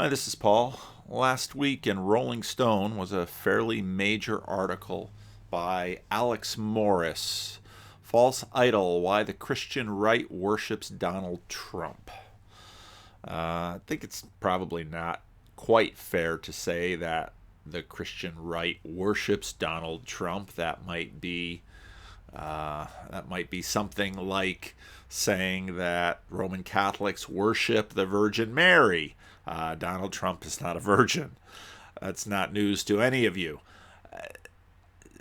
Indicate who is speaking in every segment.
Speaker 1: Hi, this is Paul. Last week in Rolling Stone was a fairly major article by Alex Morris, False Idol, Why the Christian Right Worships Donald Trump. I think it's probably not quite fair to say that the Christian right worships Donald Trump. That might be something like saying that Roman Catholics worship the Virgin Mary. Donald Trump is not a virgin. That's not news to any of you.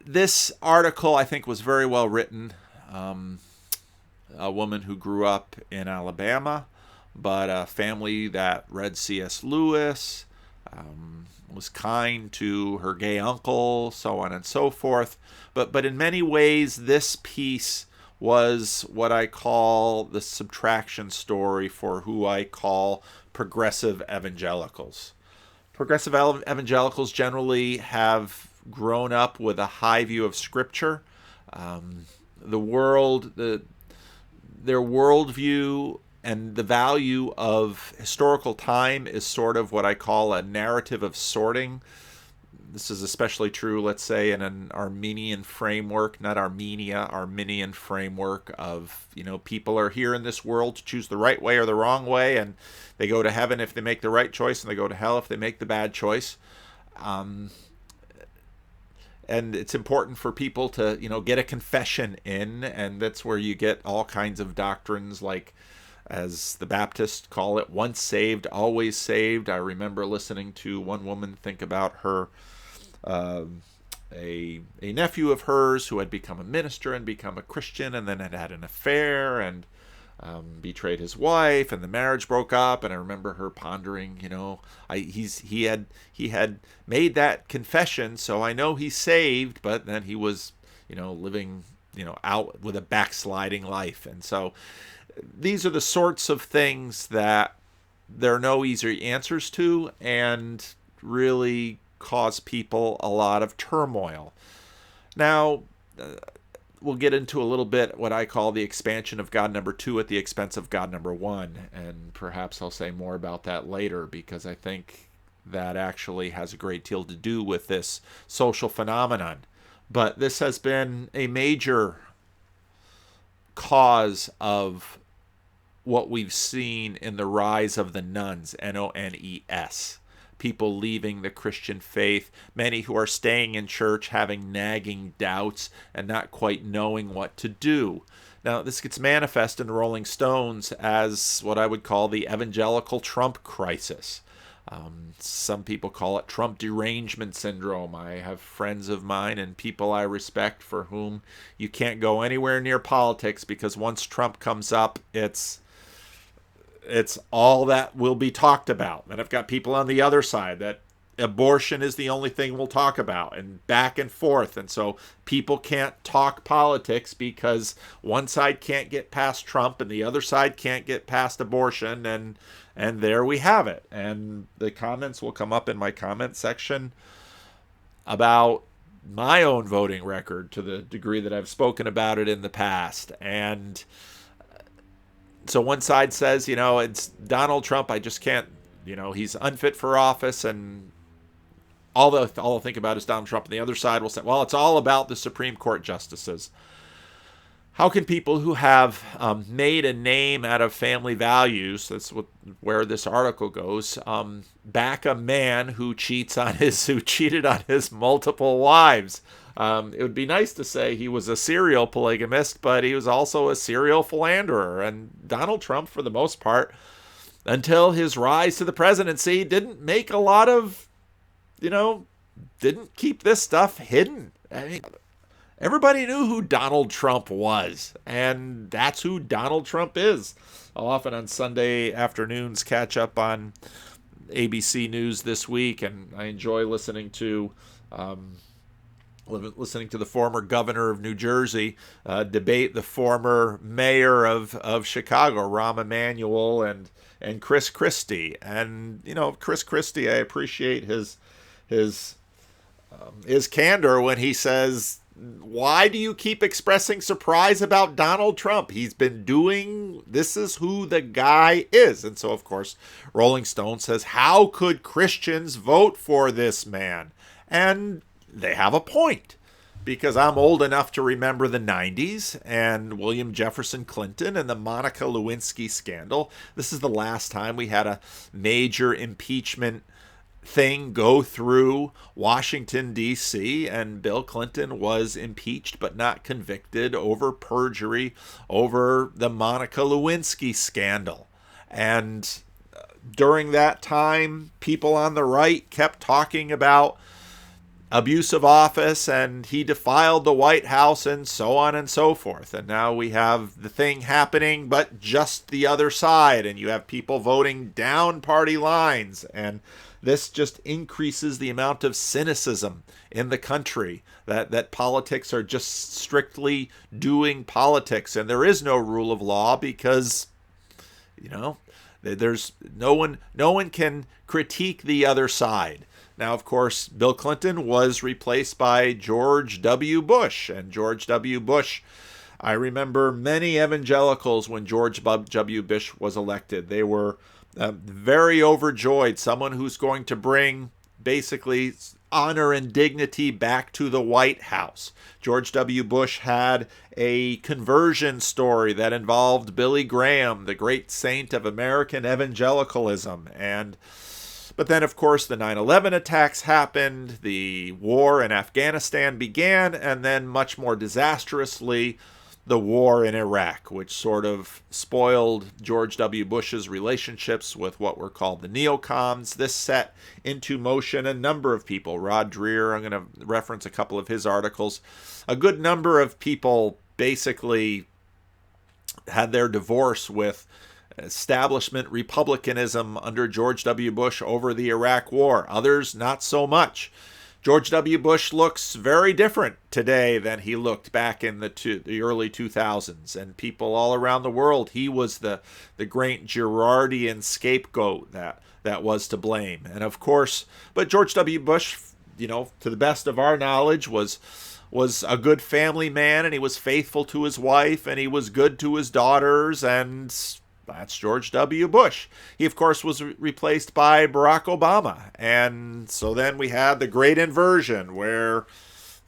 Speaker 1: This article, I think, was very well written. A woman who grew up in Alabama, but a family that read C.S. Lewis, was kind to her gay uncle, so on and so forth. But in many ways, this piece was what I call the subtraction story for who I call progressive evangelicals. Progressive evangelicals generally have grown up with a high view of Scripture. The world, their worldview and the value of historical time is sort of what I call a narrative of sorting. This is especially true, let's say, in an Armenian framework, not Armenia, Arminian framework of, people are here in this world to choose the right way or the wrong way, and they go to heaven if they make the right choice, and they go to hell if they make the bad choice. And it's important for people to, get a confession in, and that's where you get all kinds of doctrines like, as the Baptists call it, once saved, always saved. I remember listening to one woman think about her, a nephew of hers who had become a minister and become a Christian and then had an affair and betrayed his wife, and the marriage broke up. And I remember her pondering, he had made that confession, so I know he's saved, but then he was, living, out with a backsliding life. And so these are the sorts of things that there are no easy answers to, and really cause people a lot of turmoil. Now, we'll get into a little bit what I call the expansion of God number 2 at the expense of God number 1, and perhaps I'll say more about that later, because I think that actually has a great deal to do with this social phenomenon. But this has been a major cause of what we've seen in the rise of the nones, N-O-N-E-S. People leaving the Christian faith, many who are staying in church having nagging doubts and not quite knowing what to do. Now, this gets manifest in the Rolling Stones as what I would call the Evangelical Trump crisis. Some people call it Trump derangement syndrome. I have friends of mine and people I respect for whom you can't go anywhere near politics, because once Trump comes up, it's all that will be talked about. And I've got people on the other side that abortion is the only thing we'll talk about, and back and forth. And so people can't talk politics because one side can't get past Trump and the other side can't get past abortion. And there we have it. And the comments will come up in my comment section about my own voting record to the degree that I've spoken about it in the past. And so one side says, it's Donald Trump, I just can't, he's unfit for office, and all I'll think about is Donald Trump. And the other side will say, well, it's all about the Supreme Court justices. How can people who have made a name out of family values, that's where this article goes, back a man who cheated on his multiple wives? It would be nice to say he was a serial polygamist, but he was also a serial philanderer. And Donald Trump, for the most part, until his rise to the presidency, didn't make a lot of, didn't keep this stuff hidden. I mean, everybody knew who Donald Trump was, and that's who Donald Trump is. I'll often on Sunday afternoons catch up on ABC News This Week, and I enjoy listening to the former governor of New Jersey debate the former mayor of Chicago, Rahm Emanuel, and Chris Christie. And Chris Christie, I appreciate his candor when he says why do you keep expressing surprise about Donald Trump? He's been doing, this is who the guy is. And so, of course, Rolling Stone says, how could Christians vote for this man? And they have a point, because I'm old enough to remember the 90s and William Jefferson Clinton and the Monica Lewinsky scandal. This is the last time we had a major impeachment thing go through Washington, D.C., and Bill Clinton was impeached but not convicted over perjury over the Monica Lewinsky scandal. And during that time, people on the right kept talking about abuse of office and he defiled the White House and so on and so forth. And now we have the thing happening, but just the other side, and you have people voting down party lines, and this just increases the amount of cynicism in the country, that politics are just strictly doing politics, and there is no rule of law because, there's no one can critique the other side. Now, of course, Bill Clinton was replaced by George W. Bush. And George W. Bush, I remember many evangelicals when George W. Bush was elected. They were very overjoyed. Someone who's going to bring basically honor and dignity back to the White House. George W. Bush had a conversion story that involved Billy Graham, the great saint of American evangelicalism. But then, of course, the 9/11 attacks happened, the war in Afghanistan began, and then much more disastrously, the war in Iraq, which sort of spoiled George W. Bush's relationships with what were called the neocons. This set into motion a number of people. Rod Dreher, I'm going to reference a couple of his articles. A good number of people basically had their divorce with establishment republicanism under George W. Bush over the Iraq War. Others, not so much. George W. Bush looks very different today than he looked back in the early 2000s. And people all around the world, he was the great Girardian scapegoat that was to blame. And of course, but George W. Bush, to the best of our knowledge, was a good family man, and he was faithful to his wife, and he was good to his daughters, and that's George W. Bush. He, of course, was replaced by Barack Obama. And so then we had the great inversion where,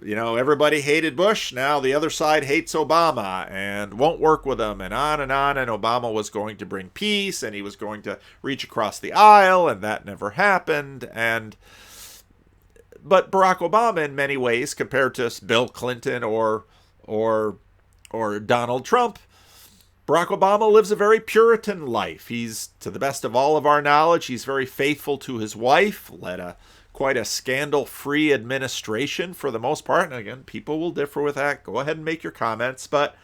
Speaker 1: everybody hated Bush. Now the other side hates Obama and won't work with him, and on and on. And Obama was going to bring peace, and he was going to reach across the aisle, and that never happened. But Barack Obama, in many ways, compared to Bill Clinton or Donald Trump, Barack Obama lives a very Puritan life. He's, to the best of all of our knowledge, he's very faithful to his wife, led quite a scandal-free administration for the most part. And again, people will differ with that. Go ahead and make your comments. But,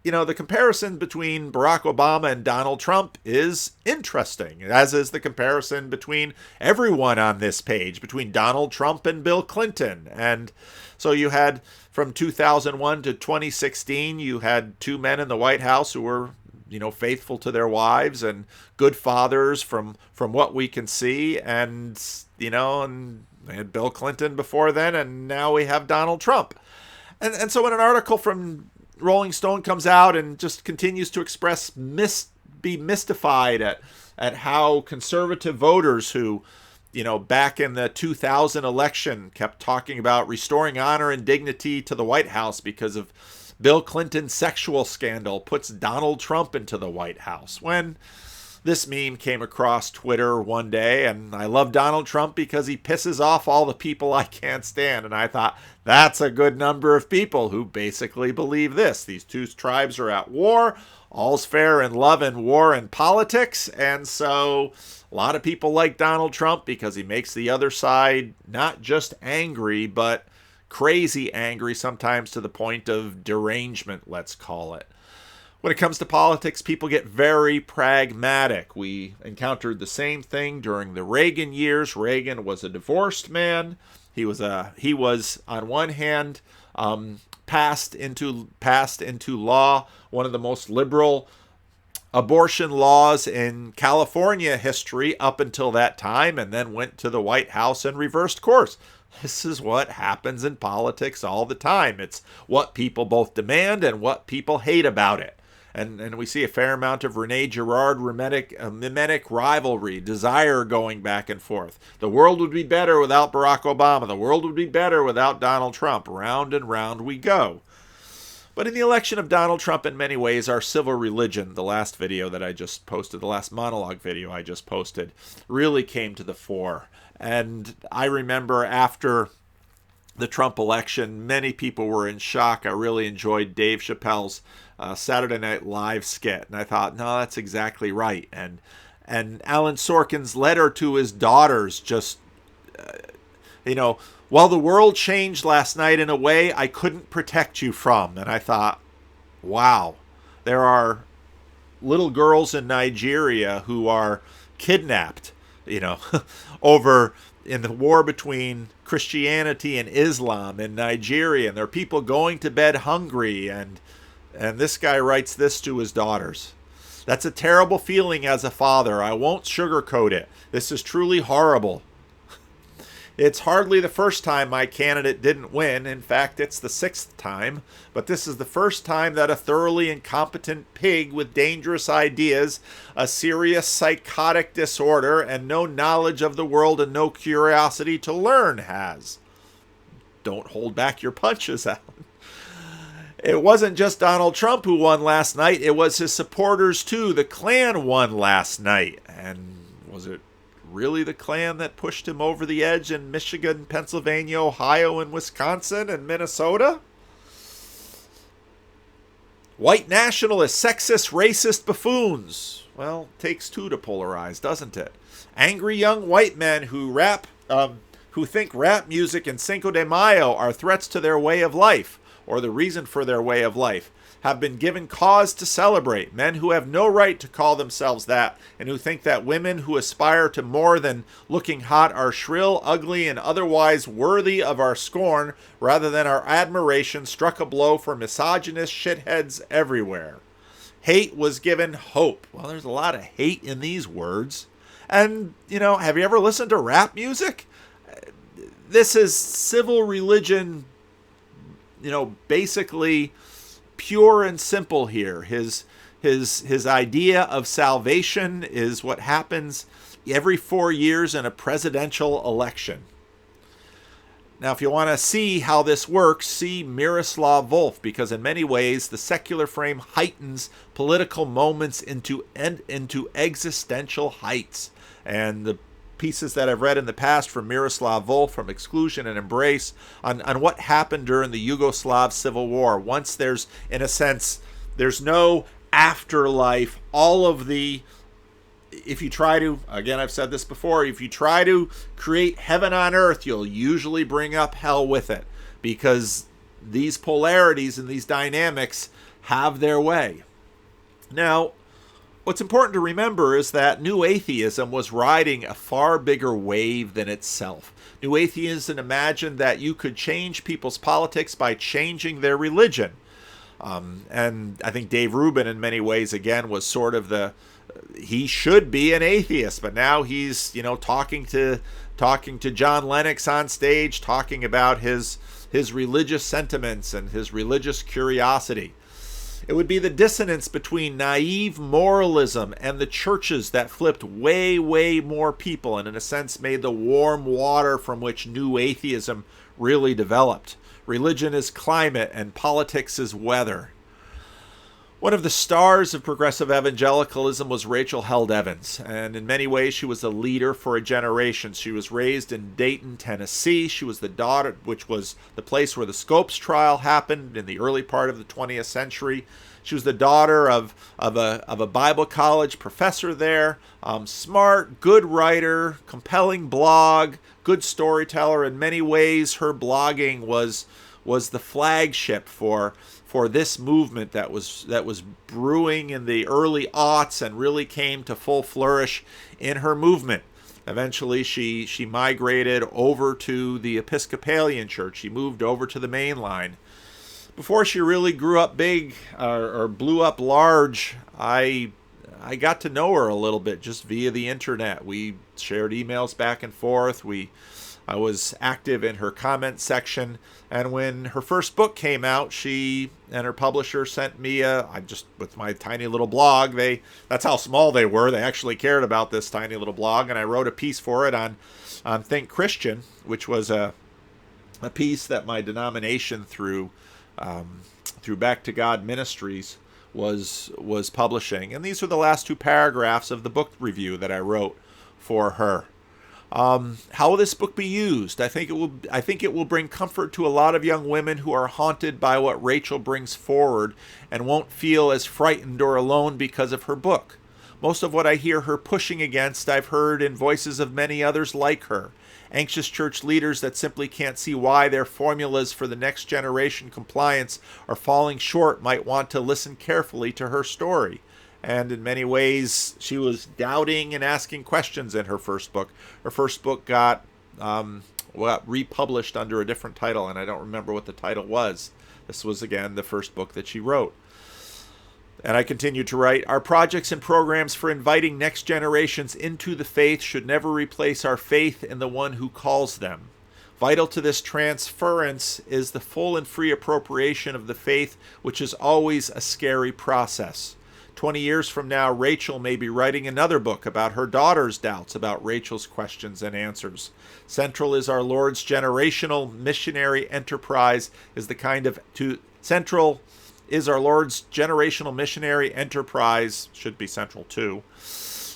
Speaker 1: the comparison between Barack Obama and Donald Trump is interesting, as is the comparison between everyone on this page, between Donald Trump and Bill Clinton. And so you had, from 2001 to 2016, you had two men in the White House who were, faithful to their wives and good fathers from what we can see. And, and they had Bill Clinton before then, and now we have Donald Trump. And so when an article from Rolling Stone comes out and just continues to be mystified at how conservative voters who, back in the 2000 election kept talking about restoring honor and dignity to the White House because of Bill Clinton's sexual scandal, puts Donald Trump into the White House. When this meme came across Twitter one day, and I love Donald Trump because he pisses off all the people I can't stand. And I thought, that's a good number of people who basically believe this. These two tribes are at war. All's fair in love and war and politics. And so a lot of people like Donald Trump because he makes the other side not just angry, but crazy angry, sometimes to the point of derangement, let's call it. When it comes to politics, people get very pragmatic. We encountered the same thing during the Reagan years. Reagan was a divorced man. He was on one hand passed into law one of the most liberal abortion laws in California history up until that time, and then went to the White House and reversed course. This is what happens in politics all the time. It's what people both demand and what people hate about it. And we see a fair amount of Rene Girard mimetic rivalry, desire going back and forth. The world would be better without Barack Obama. The world would be better without Donald Trump. Round and round we go. But in the election of Donald Trump, in many ways, our civil religion, the last video that I just posted, the last monologue video I just posted, really came to the fore. And I remember after the Trump election, many people were in shock. I really enjoyed Dave Chappelle's Saturday Night Live skit, and I thought, no, that's exactly right. And Alan Sorkin's letter to his daughters, just while the world changed last night in a way I couldn't protect you from. And I thought, wow, there are little girls in Nigeria who are kidnapped, over in the war between Christianity and Islam in Nigeria, and there are people going to bed hungry, and this guy writes this to his daughters. That's a terrible feeling as a father. I won't sugarcoat it. This is truly horrible. It's hardly the first time my candidate didn't win. In fact, it's the 6th time. But this is the first time that a thoroughly incompetent pig with dangerous ideas, a serious psychotic disorder, and no knowledge of the world and no curiosity to learn has. Don't hold back your punches, Alan. It wasn't just Donald Trump who won last night. It was his supporters, too. The Klan won last night. And was it really the Klan that pushed him over the edge in Michigan, Pennsylvania, Ohio, and Wisconsin, and Minnesota? White nationalists, sexist, racist buffoons. Well, takes two to polarize, doesn't it? Angry young white men who think rap music and Cinco de Mayo are threats to their way of life, or the reason for their way of life, have been given cause to celebrate. Men who have no right to call themselves that, and who think that women who aspire to more than looking hot are shrill, ugly, and otherwise worthy of our scorn rather than our admiration, struck a blow for misogynist shitheads everywhere. Hate was given hope. Well, there's a lot of hate in these words. And, have you ever listened to rap music? This is civil religion, basically pure and simple here. His idea of salvation is what happens every 4 years in a presidential election. Now, if you want to see how this works, see Miroslav Volf, because in many ways the secular frame heightens political moments into existential heights. And the pieces that I've read in the past from Miroslav Volf, from Exclusion and Embrace, on what happened during the Yugoslav Civil War. Once there's no afterlife, if you try to, again, I've said this before, if you try to create heaven on earth, you'll usually bring up hell with it, because these polarities and these dynamics have their way. Now, what's important to remember is that New Atheism was riding a far bigger wave than itself. New Atheism imagined that you could change people's politics by changing their religion. And I think Dave Rubin, in many ways, again, was sort of he should be an atheist, but now he's, talking to John Lennox on stage, talking about his religious sentiments and his religious curiosity. It would be the dissonance between naive moralism and the churches that flipped way, way more people, and in a sense made the warm water from which New Atheism really developed. Religion is climate and politics is weather. One of the stars of progressive evangelicalism was Rachel Held Evans, and in many ways she was a leader for a generation. She was raised in Dayton, Tennessee. She was the daughter, which was the place where the Scopes trial happened in the early part of the 20th century. She was the daughter of a Bible college professor there. Smart, good writer, compelling blog, good storyteller. In many ways, her blogging was the flagship for this movement that was brewing in the early aughts and really came to full flourish in her movement. Eventually, she migrated over to the Episcopalian Church. She moved over to the Mainline. Before she really grew up big or blew up large, I got to know her a little bit just via the internet. We shared emails back and forth. We I was active in her comment section. And when her first book came out, she and her publisher sent me with my tiny little blog. That's how small they were. They actually cared about this tiny little blog. And I wrote a piece for it on Think Christian, which was a piece that my denomination through Back to God Ministries was publishing. And these were the last two paragraphs of the book review that I wrote for her. How will this book be used? I think it will bring comfort to a lot of young women who are haunted by what Rachel brings forward and won't feel as frightened or alone because of her book. Most of what I hear her pushing against, I've heard in voices of many others like her. Anxious church leaders that simply can't see why their formulas for the next generation compliance are falling short might want to listen carefully to her story. And in many ways, she was doubting and asking questions in her first book. Her first book got republished under a different title, and I don't remember what the title was. This was, again, the first book that she wrote. And I continued to write, our projects and programs for inviting next generations into the faith should never replace our faith in the one who calls them. Vital to this transference is the full and free appropriation of the faith, which is always a scary process. 20 years from now, Rachel may be writing another book about her daughter's doubts about Rachel's questions and answers. Central is our Lord's generational missionary enterprise is the kind of central is our Lord's generational missionary enterprise, should be central too,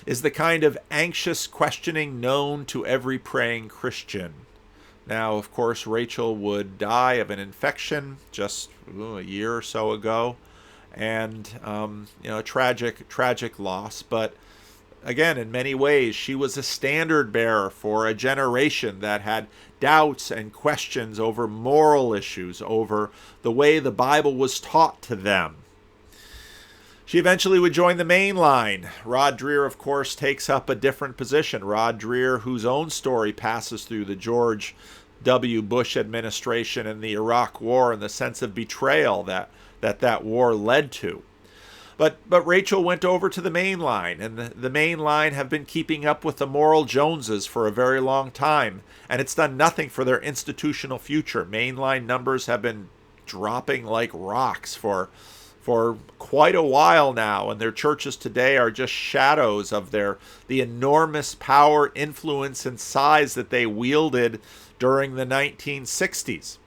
Speaker 1: is the kind of anxious questioning known to every praying Christian. Now, of course, Rachel would die of an infection just a year or so ago, and a tragic loss. But again, in many ways, she was a standard bearer for a generation that had doubts and questions over moral issues, over the way the Bible was taught to them. She eventually would join the Mainline. Rod Dreher, of course, takes up a different position. Rod Dreher, whose own story passes through the George W. Bush administration and the Iraq War and the sense of betrayal that war led to. But Rachel went over to the Mainline, and the Mainline have been keeping up with the moral Joneses for a very long time, and it's done nothing for their institutional future. Mainline numbers have been dropping like rocks for quite a while now, and their churches today are just shadows of the enormous power, influence, and size that they wielded during the 1960s.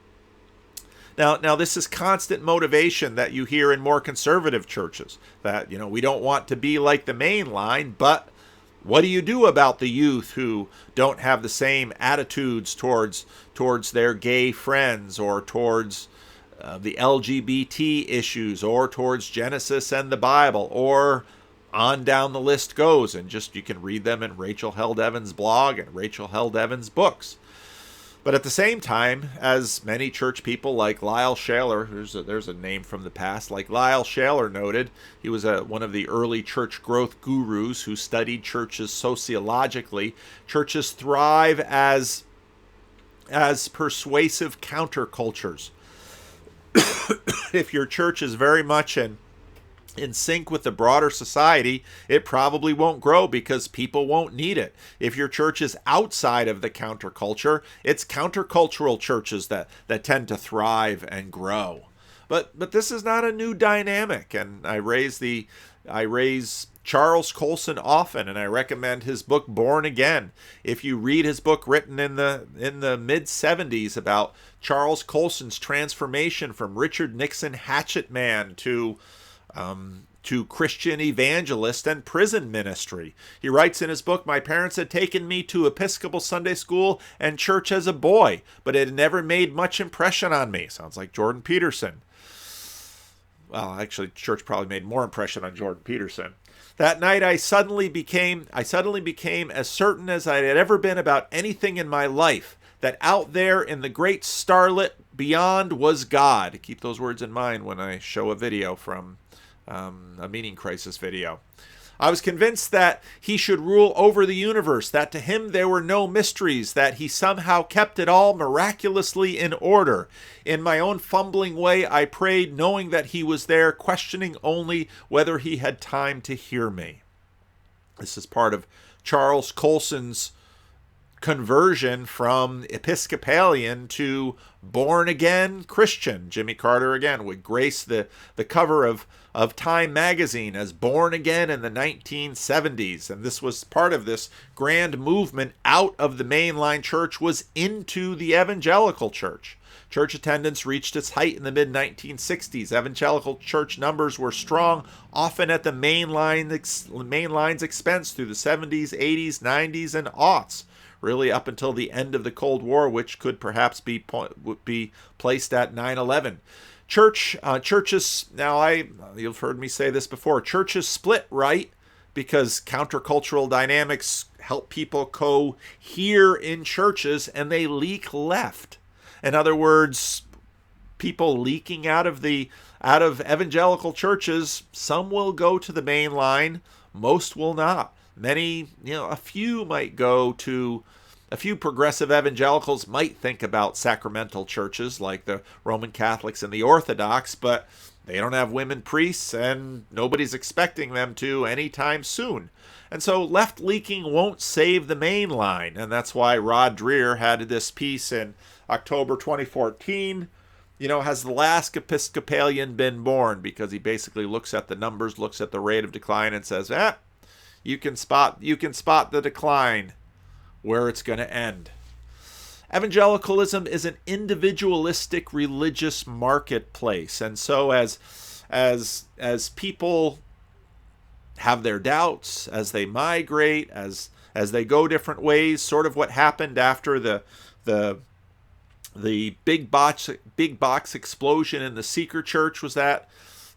Speaker 1: Now, this is constant motivation that you hear in more conservative churches, that, we don't want to be like the Mainline, but what do you do about the youth who don't have the same attitudes towards their gay friends, or towards the LGBT issues, or towards Genesis and the Bible, or on down the list goes, and you can read them in Rachel Held Evans' blog and Rachel Held Evans' books. But at the same time, as many church people like Lyle Shaler, there's a name from the past, like Lyle Shaler noted, he was one of the early church growth gurus who studied churches sociologically. Churches thrive as persuasive countercultures. If your church is very much in sync with the broader society, it probably won't grow because people won't need it. If your church is outside of the counterculture, it's countercultural churches that tend to thrive and grow. But this is not a new dynamic, and I raise Charles Colson often, and I recommend his book Born Again. If you read his book written in the mid-70s about Charles Colson's transformation from Richard Nixon hatchet man to Christian evangelist and prison ministry. He writes in his book, my parents had taken me to Episcopal Sunday school and church as a boy, but it had never made much impression on me. Sounds like Jordan Peterson. Well, actually, church probably made more impression on Jordan Peterson. That night, I suddenly became as certain as I had ever been about anything in my life, that out there in the great starlit beyond was God. Keep those words in mind when I show a video from a meaning crisis video. I was convinced that he should rule over the universe, that to him there were no mysteries, that he somehow kept it all miraculously in order. In my own fumbling way, I prayed, knowing that he was there, questioning only whether he had time to hear me. This is part of Charles Colson's conversion from Episcopalian to born-again Christian. Jimmy Carter, again, would grace the cover of Time magazine as born again in the 1970s. And this was part of this grand movement out of the mainline church was into the evangelical church. Church attendance reached its height in the mid-1960s. Evangelical church numbers were strong, often at the mainline's expense through the 70s, 80s, 90s, and aughts, really up until the end of the Cold War, which could perhaps be placed at 9/11. Churches, now you've heard me say this before, churches split right because countercultural dynamics help people cohere in churches, and they leak left. In other words, people leaking out of evangelical churches, some will go to the main line, most will not. Many, a few progressive evangelicals might think about sacramental churches like the Roman Catholics and the Orthodox, but they don't have women priests and nobody's expecting them to anytime soon. And so left leaking won't save the main line. And that's why Rod Dreher had this piece in October 2014, has the last Episcopalian been born? Because he basically looks at the numbers, looks at the rate of decline and says, you can spot the decline, where it's going to end. Evangelicalism is an individualistic religious marketplace. And so as people have their doubts, as they migrate, as they go different ways, sort of what happened after the big box explosion in the seeker church was that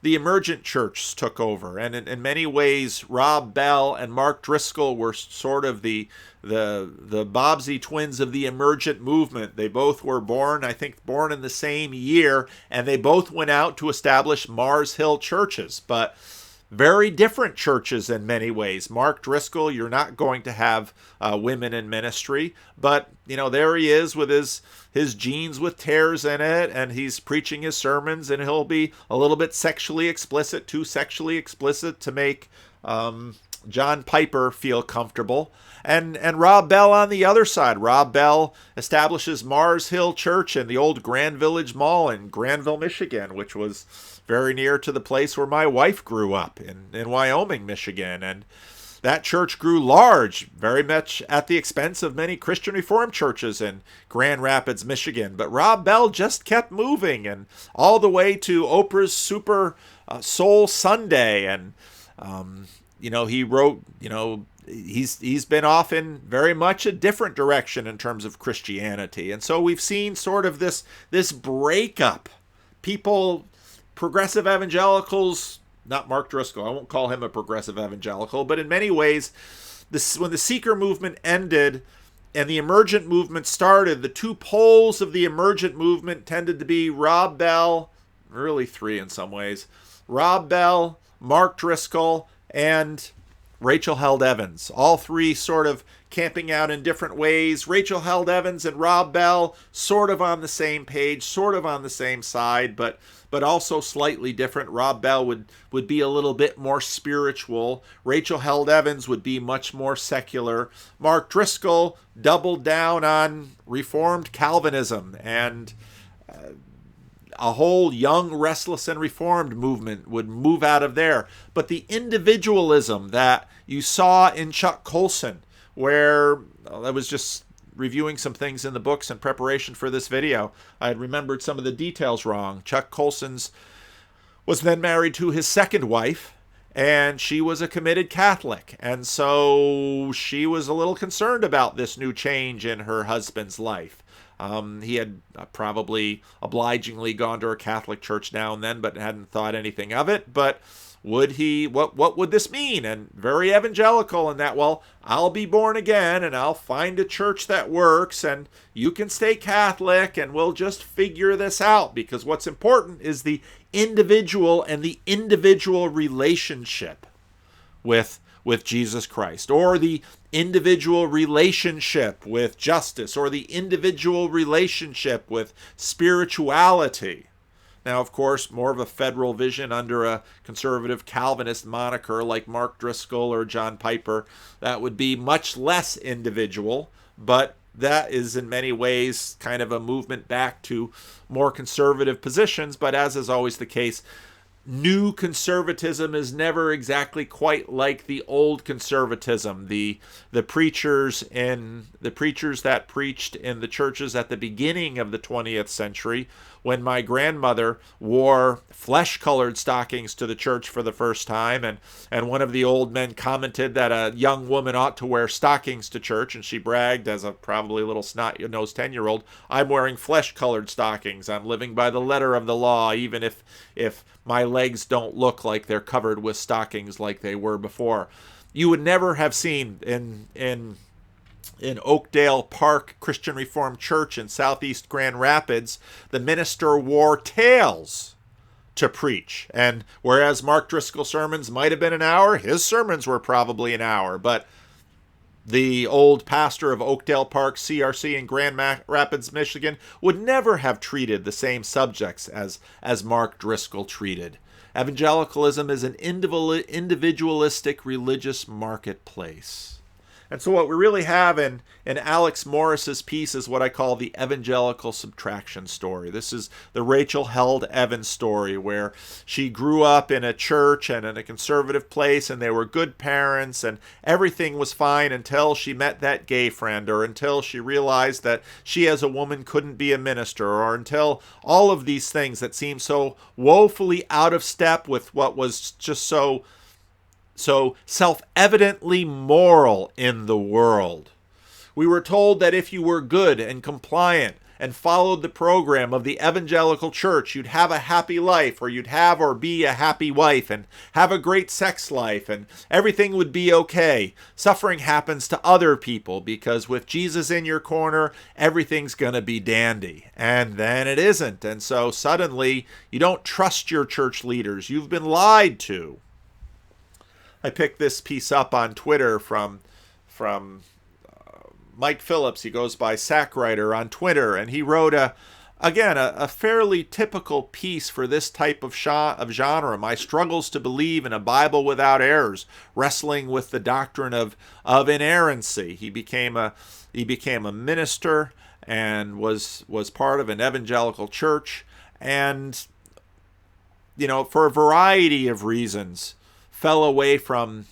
Speaker 1: the emergent church took over. And in many ways, Rob Bell and Mark Driscoll were sort of the Bobbsey twins of the emergent movement. They both were born in the same year, and they both went out to establish Mars Hill churches, but very different churches in many ways. Mark Driscoll, you're not going to have women in ministry, but there he is with his jeans with tears in it, and he's preaching his sermons, and he'll be a little bit sexually explicit, too sexually explicit to make John Piper feel comfortable. And Rob Bell on the other side. Rob Bell establishes Mars Hill Church in the old Grand Village Mall in Granville, Michigan, which was very near to the place where my wife grew up in Wyoming, Michigan. And that church grew large, very much at the expense of many Christian Reformed churches in Grand Rapids, Michigan. But Rob Bell just kept moving, and all the way to Oprah's Super Soul Sunday. And, he wrote, he's been off in very much a different direction in terms of Christianity. And so we've seen sort of this breakup. Progressive evangelicals, not Mark Driscoll, I won't call him a progressive evangelical, but in many ways, when the seeker movement ended and the emergent movement started, the two poles of the emergent movement tended to be Rob Bell, really three in some ways, Rob Bell, Mark Driscoll, and Rachel Held Evans. All three sort of camping out in different ways. Rachel Held Evans and Rob Bell sort of on the same page, sort of on the same side, but also slightly different. Rob Bell would be a little bit more spiritual. Rachel Held Evans would be much more secular. Mark Driscoll doubled down on Reformed Calvinism, and a whole young, restless, and Reformed movement would move out of there. But the individualism that you saw in Chuck Colson, where I was just reviewing some things in the books in preparation for this video, I had remembered some of the details wrong. Chuck Colson's was then married to his second wife, and she was a committed Catholic. And so she was a little concerned about this new change in her husband's life. He had probably obligingly gone to a Catholic church now and then, but hadn't thought anything of it. But would he, what would this mean? And very evangelical in that, well, I'll be born again and I'll find a church that works and you can stay Catholic and we'll just figure this out, because what's important is the individual and the individual relationship with Jesus Christ, or the individual relationship with justice, or the individual relationship with spirituality. Now, of course, more of a federal vision under a conservative Calvinist moniker like Mark Driscoll or John Piper, that would be much less individual, but that is in many ways kind of a movement back to more conservative positions. But as is always the case, new conservatism is never exactly quite like the old conservatism. The preachers that preached in the churches at the beginning of the 20th century, when my grandmother wore flesh-colored stockings to the church for the first time, and one of the old men commented that a young woman ought to wear stockings to church, and she bragged as a probably little snot-nosed 10-year-old, "I'm wearing flesh-colored stockings. I'm living by the letter of the law, even if my legs don't look like they're covered with stockings like they were before." You would never have seen in Oakdale Park Christian Reformed Church in southeast Grand Rapids, the minister wore tails to preach. And whereas Mark Driscoll's sermons might have been an hour, his sermons were probably an hour. But the old pastor of Oakdale Park CRC in Grand Rapids, Michigan, would never have treated the same subjects as Mark Driscoll treated. Evangelicalism is an individualistic religious marketplace. And so what we really have in Alex Morris's piece is what I call the evangelical subtraction story. This is the Rachel Held Evans story, where she grew up in a church and in a conservative place, and they were good parents, and everything was fine until she met that gay friend, or until she realized that she as a woman couldn't be a minister, or until all of these things that seemed so woefully out of step with what was just so self-evidently moral in the world. We were told that if you were good and compliant and followed the program of the evangelical church, you'd have a happy life, or you'd have or be a happy wife and have a great sex life, and everything would be okay. Suffering happens to other people because with Jesus in your corner, everything's going to be dandy. And then it isn't. And so suddenly you don't trust your church leaders. You've been lied to. I picked this piece up on Twitter from Mike Phillips. He goes by Sackwriter on Twitter, and he wrote a fairly typical piece for this type of genre. My struggles to believe in a Bible without errors, wrestling with the doctrine of inerrancy. He became a minister and was part of an evangelical church, and for a variety of reasons fell away from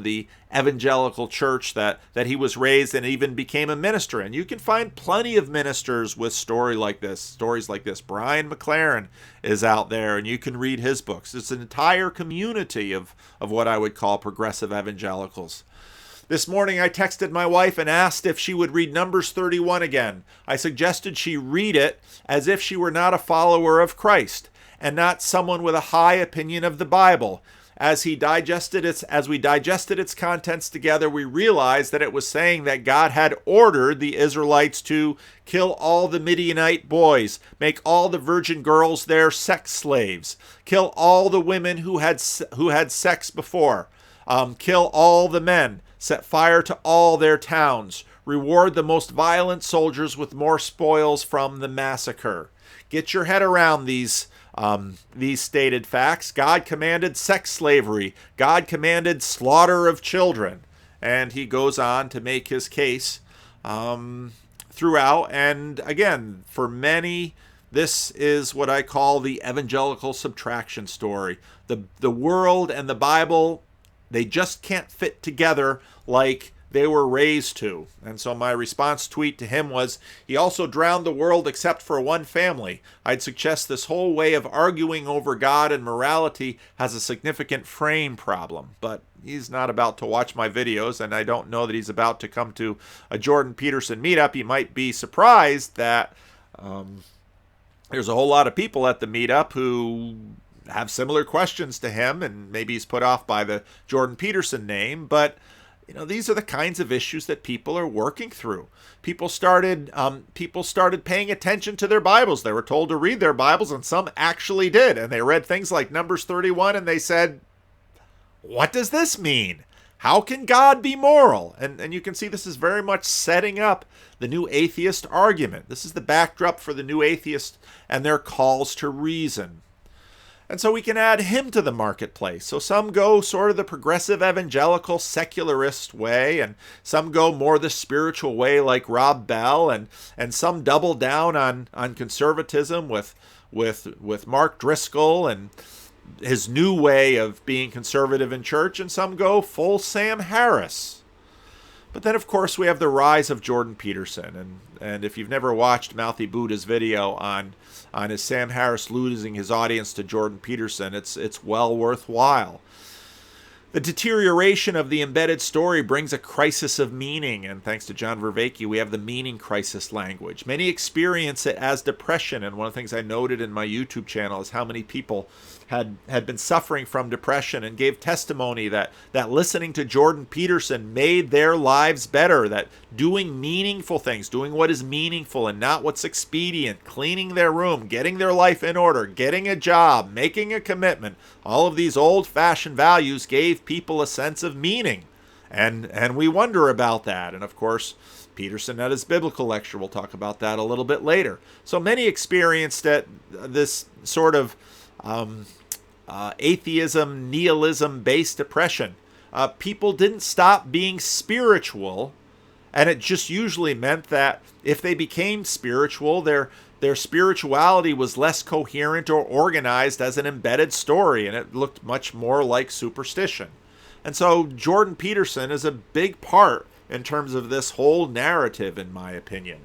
Speaker 1: the evangelical church that he was raised in, and even became a minister. And you can find plenty of ministers with stories like this. Brian McLaren is out there, and you can read his books. It's an entire community of what I would call progressive evangelicals. This morning I texted my wife and asked if she would read Numbers 31 again. I suggested she read it as if she were not a follower of Christ and not someone with a high opinion of the Bible. As we digested its contents together, we realized that it was saying that God had ordered the Israelites to kill all the Midianite boys, make all the virgin girls their sex slaves, kill all the women who had sex before, kill all the men, set fire to all their towns, reward the most violent soldiers with more spoils from the massacre. Get your head around these stated facts. God commanded sex slavery. God commanded slaughter of children. And he goes on to make his case throughout. And again, for many, this is what I call the evangelical subtraction story. The world and the Bible, they just can't fit together like they were raised to. And so my response tweet to him was, he also drowned the world except for one family. I'd suggest this whole way of arguing over God and morality has a significant frame problem. But he's not about to watch my videos, and I don't know that he's about to come to a Jordan Peterson meetup. He might be surprised that there's a whole lot of people at the meetup who have similar questions to him, and maybe he's put off by the Jordan Peterson name, but these are the kinds of issues that people are working through. People started paying attention to their Bibles. They were told to read their Bibles, and some actually did. And they read things like Numbers 31, and they said, "What does this mean? How can God be moral? And you can see this is very much setting up the new atheist argument. This is the backdrop for the new atheist and their calls to reason. And so we can add him to the marketplace. So some go sort of the progressive evangelical secularist way, and some go more the spiritual way like Rob Bell, and some double down on conservatism with Mark Driscoll and his new way of being conservative in church, and some go full Sam Harris. But then, of course, we have the rise of Jordan Peterson. And if you've never watched Mouthy Buddha's video on his Sam Harris losing his audience to Jordan Peterson, it's well worthwhile. The deterioration of the embedded story brings a crisis of meaning, and thanks to John Vervaeke, we have the meaning crisis language. Many experience it as depression, and one of the things I noted in my YouTube channel is how many people had been suffering from depression and gave testimony that listening to Jordan Peterson made their lives better, that doing meaningful things, doing what is meaningful and not what's expedient, cleaning their room, getting their life in order, getting a job, making a commitment, all of these old-fashioned values gave people a sense of meaning. And we wonder about that. And of course, Peterson at his biblical lecture, we'll talk about that a little bit later. So many experienced that this sort of atheism, nihilism-based depression. People didn't stop being spiritual, and it just usually meant that if they became spiritual, their spirituality was less coherent or organized as an embedded story, and it looked much more like superstition. And so Jordan Peterson is a big part in terms of this whole narrative, in my opinion.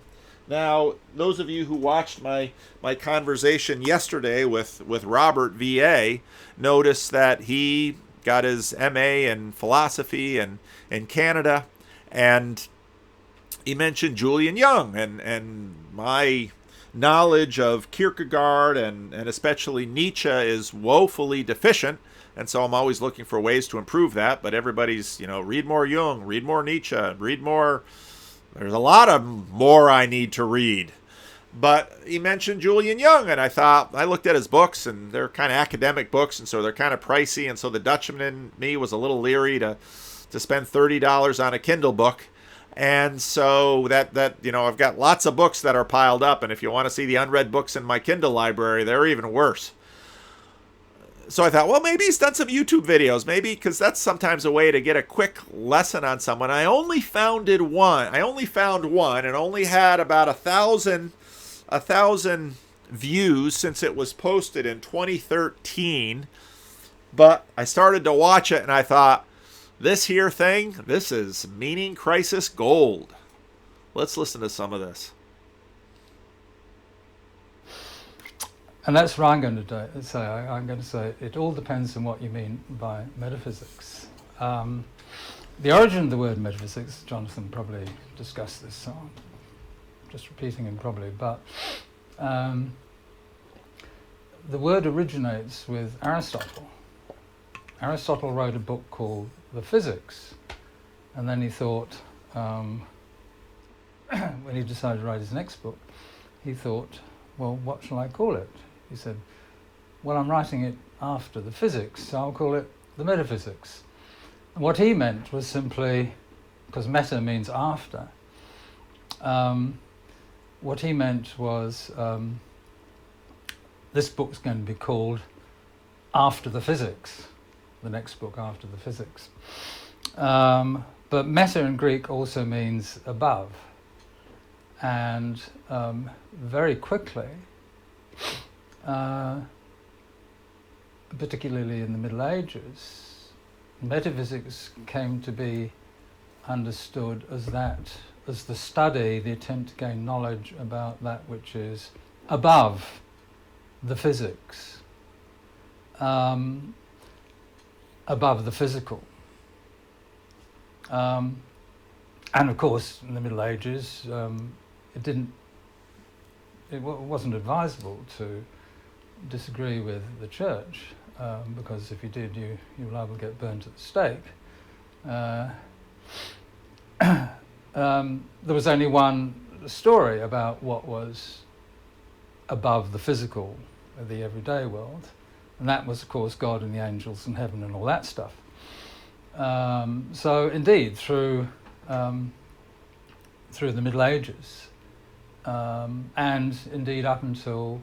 Speaker 1: Now, those of you who watched my conversation yesterday with Robert V.A. noticed that he got his M.A. in philosophy in Canada, and he mentioned Julian Young, and my knowledge of Kierkegaard and especially Nietzsche is woefully deficient, and so I'm always looking for ways to improve that, but everybody's, read more Jung, read more Nietzsche, read more. There's a lot of more I need to read. But he mentioned Julian Young, and I looked at his books, and they're kind of academic books, and so they're kind of pricey, and so the Dutchman in me was a little leery to spend $30 on a Kindle book. And so that I've got lots of books that are piled up, and if you want to see the unread books in my Kindle library, they're even worse. So I thought, well, maybe he's done some YouTube videos, maybe, because that's sometimes a way to get a quick lesson on someone. I only found one, and only had about 1,000 views since it was posted in 2013. But I started to watch it, and I thought, this here thing, this is meaning crisis gold. Let's listen to some of this.
Speaker 2: And that's what I'm going to say. I'm going to say it all depends on what you mean by metaphysics. The origin of the word metaphysics, Jonathan probably discussed this, so I'm just repeating him probably, but the word originates with Aristotle. Aristotle wrote a book called The Physics, and then he thought, when he decided to write his next book, he thought, well, what shall I call it? He said, well, I'm writing it after the physics, so I'll call it the metaphysics. And what he meant was simply, because meta means after, what he meant was this book's going to be called After the Physics, the next book after the physics. But meta in Greek also means above. And very quickly, particularly in the Middle Ages, metaphysics came to be understood as the study, the attempt to gain knowledge about that which is above the physics, above the physical. And of course, in the Middle Ages, it wasn't advisable to disagree with the church, because if you did, you were liable to get burned at the stake. There was only one story about what was above the physical, the everyday world, and that was, of course, God and the angels and heaven and all that stuff. So indeed, through the Middle Ages, and indeed up until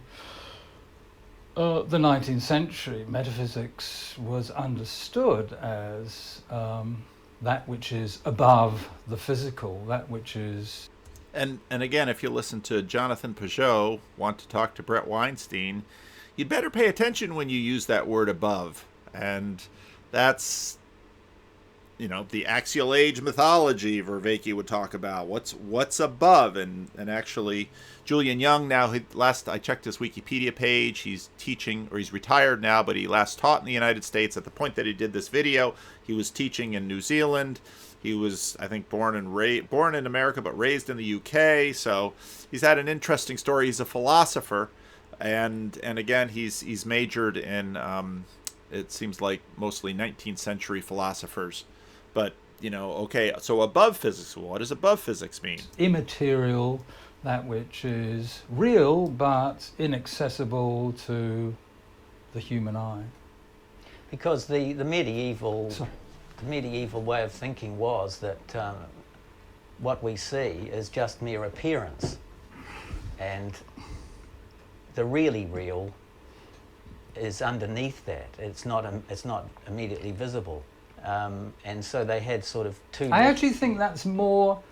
Speaker 2: the 19th century, metaphysics was understood as that which is above the physical, that which is...
Speaker 1: And again, if you listen to Jonathan Peugeot want to talk to Brett Weinstein, you'd better pay attention when you use that word above. And that's, the axial age mythology Vervaeke would talk about. What's above? And actually, Julian Young now, last I checked his Wikipedia page, he's teaching, or he's retired now, but he last taught in the United States. At the point that he did this video, he was teaching in New Zealand. He was, I think, born in America, but raised in the UK. So he's had an interesting story. He's a philosopher, and again, he's majored in, it seems like mostly 19th century philosophers. But okay. So above physics. What does above physics mean?
Speaker 2: Immaterial, that which is real but inaccessible to the human eye.
Speaker 3: Because the medieval. Sorry. The medieval way of thinking was that what we see is just mere appearance, and the really real is underneath that. It's not immediately visible, and so they had sort of two.
Speaker 2: I actually think that's more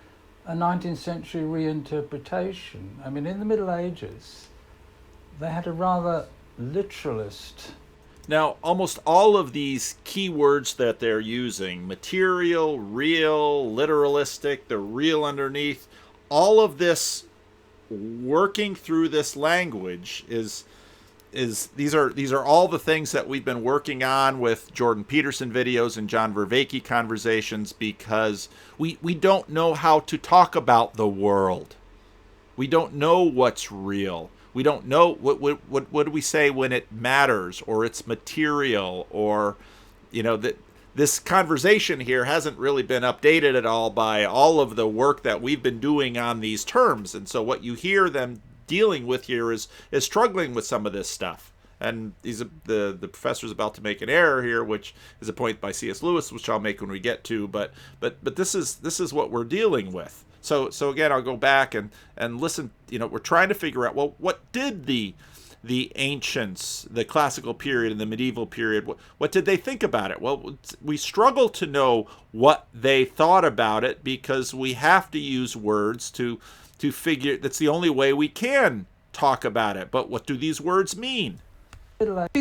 Speaker 2: a 19th century reinterpretation. I mean, in the Middle Ages, they had a rather literalist.
Speaker 1: Now, almost all of these keywords that they're using, material, real, literalistic, the real underneath, all of this working through this language is these are all the things that we've been working on with Jordan Peterson videos and John Vervaeke conversations, because we don't know how to talk about the world. We don't know what's real. We don't know what do we say when it matters, or it's material, or that this conversation here hasn't really been updated at all by all of the work that we've been doing on these terms. And so what you hear them dealing with here is struggling with some of this stuff. And the professor's about to make an error here, which is a point by C.S. Lewis, which I'll make when we get to. But this is what we're dealing with. So again, I'll go back and listen. We're trying to figure out, well, what did the ancients, the classical period and the medieval period, what did they think about it? Well, we struggle to know what they thought about it, because we have to use words to figure. That's the only way we can talk about it. But what do these words mean?
Speaker 3: What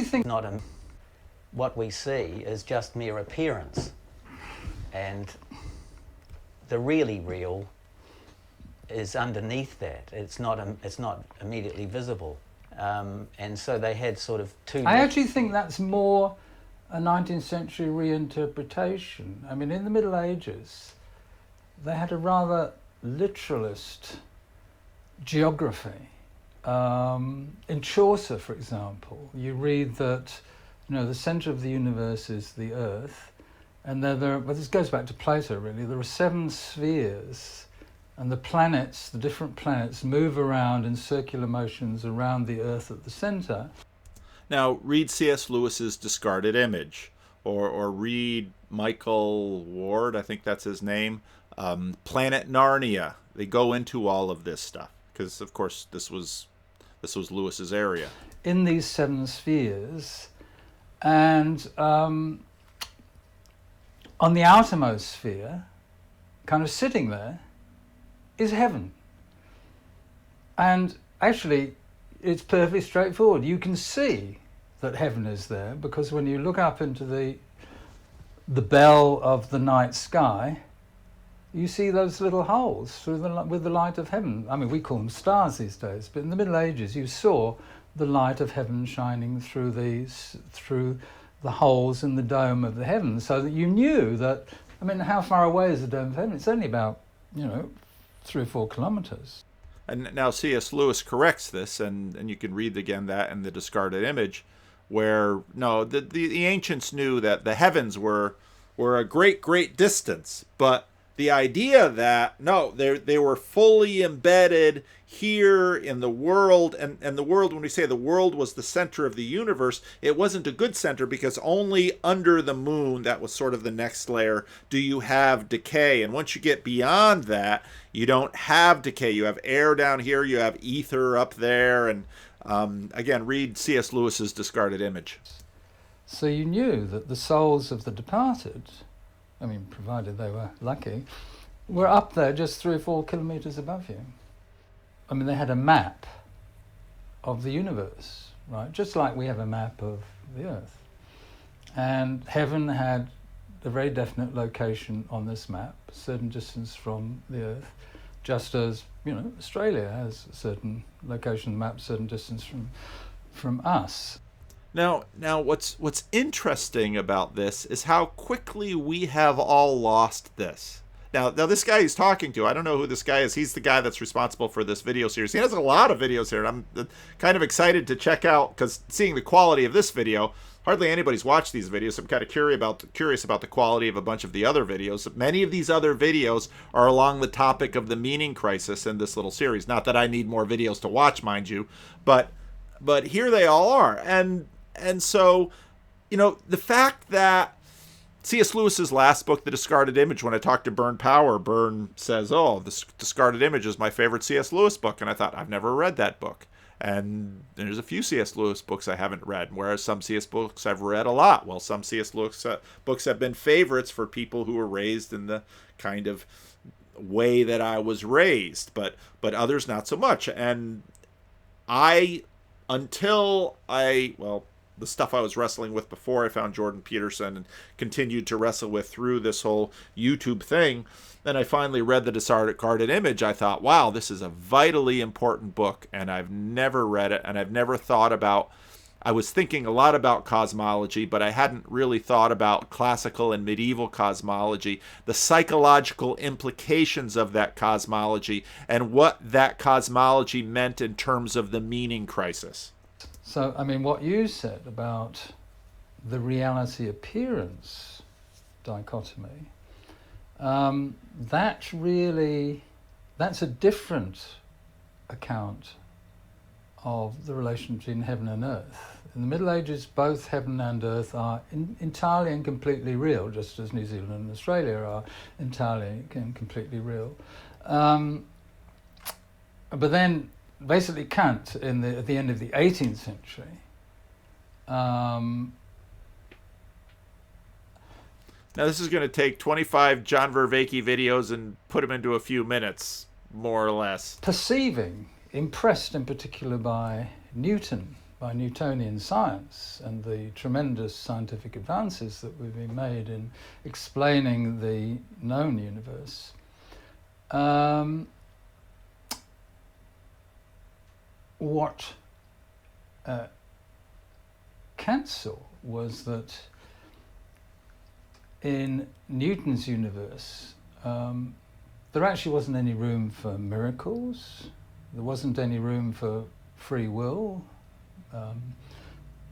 Speaker 3: we see is just mere appearance, and the really real is underneath that. It's not immediately visible, and so they had sort of two.
Speaker 2: I actually think that's more a 19th century reinterpretation. I mean, in the Middle Ages, they had a rather literalist geography. In Chaucer, for example, you read that the centre of the universe is the Earth, and well, this goes back to Plato, really. There are 7 spheres. And the different planets, move around in circular motions around the Earth at the center.
Speaker 1: Now, read C.S. Lewis's Discarded Image, or read Michael Ward, I think that's his name, Planet Narnia. They go into all of this stuff, because, of course, this was Lewis's area.
Speaker 2: In these 7 spheres, and on the outermost sphere, kind of sitting there, is heaven. And actually, it's perfectly straightforward. You can see that heaven is there, because when you look up into the bell of the night sky, you see those little holes with the light of heaven. I mean, we call them stars these days, but in the Middle Ages, you saw the light of heaven shining through the holes in the dome of the heavens, so that you knew that. I mean, how far away is the dome of heaven? It's only about 3 or 4 kilometers.
Speaker 1: And now C.S. Lewis corrects this, and you can read again that in the Discarded Image, where the ancients knew that the heavens were a great distance, but the idea that no, they were fully embedded here in the world, and the world, when we say the world was the center of the universe, it wasn't a good center, because only under the moon, that was sort of the next layer, do you have decay. And once you get beyond that, you don't have decay. You have air down here, you have ether up there, and again, read C.S. Lewis's Discarded Image.
Speaker 2: So you knew that the souls of the departed, I mean, provided they were lucky, were up there just 3 or 4 kilometers above you. I mean, they had a map of the universe, right? Just like we have a map of the earth. And heaven had a very definite location on this map, a certain distance from the earth, just as, Australia has a certain location on the map, a certain distance from us.
Speaker 1: Now, what's interesting about this is how quickly we have all lost this. Now, this guy he's talking to, I don't know who this guy is. He's the guy that's responsible for this video series. He has a lot of videos here, and I'm kind of excited to check out, because seeing the quality of this video, hardly anybody's watched these videos. I'm kind of curious about the quality of a bunch of the other videos. Many of these other videos are along the topic of the meaning crisis in this little series. Not that I need more videos to watch, mind you, but here they all are. And so, the fact that C.S. Lewis's last book, The Discarded Image, when I talked to Bern Power, Bern says, oh, The Discarded Image is my favorite C.S. Lewis book. And I thought, I've never read that book. And there's a few C.S. Lewis books I haven't read, whereas some C.S. books I've read a lot. Well, some C.S. Lewis books have been favorites for people who were raised in the kind of way that I was raised, but others not so much. And the stuff I was wrestling with before I found Jordan Peterson and continued to wrestle with through this whole YouTube thing, then I finally read The Discarded Image. I thought, wow, this is a vitally important book, and I've never read it, and I've never thought about, I was thinking a lot about cosmology, but I hadn't really thought about classical and medieval cosmology, the psychological implications of that cosmology, and what that cosmology meant in terms of the meaning crisis.
Speaker 2: So, I mean, what you said about the reality-appearance dichotomy, that's a different account of the relation between heaven and earth. In the Middle Ages, both heaven and earth are entirely and completely real, just as New Zealand and Australia are entirely and completely real. But then, basically, Kant, at the end of the 18th century,
Speaker 1: now this is going to take 25 John Vervaeke videos and put them into a few minutes, more or less.
Speaker 2: Perceiving, impressed in particular by Newton, by Newtonian science, and the tremendous scientific advances that we've been made in explaining the known universe, what Kant saw was that in Newton's universe, there actually wasn't any room for miracles, there wasn't any room for free will,